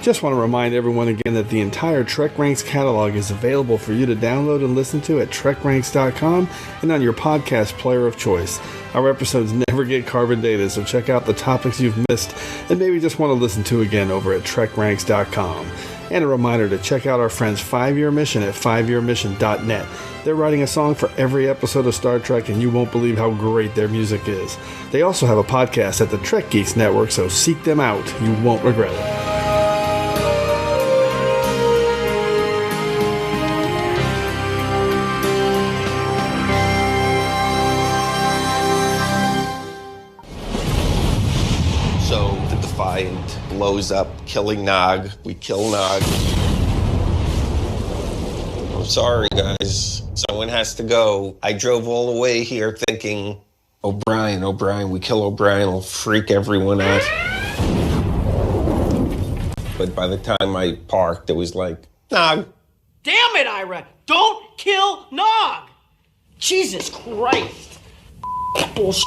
Just want to remind everyone again that the entire TrekRanks catalog is available for you to download and listen to at TrekRanks.com and on your podcast player of choice. Our episodes never get carbon dated, so check out the topics you've missed and maybe just want to listen to again over at TrekRanks.com. And a reminder to check out our friends 5-Year Mission at 5yearmission.net. They're writing a song for every episode of Star Trek, and you won't believe how great their music is. They also have a podcast at the Trek Geeks Network, so seek them out. You won't regret it. Blows up, killing Nog. We kill Nog. I'm sorry, guys. Someone has to go. I drove all the way here thinking, O'Brien, we kill O'Brien, it'll freak everyone out. But by the time I parked, it was like, Nog. Damn it, Ira! Don't kill Nog! Jesus Christ! Bullshit.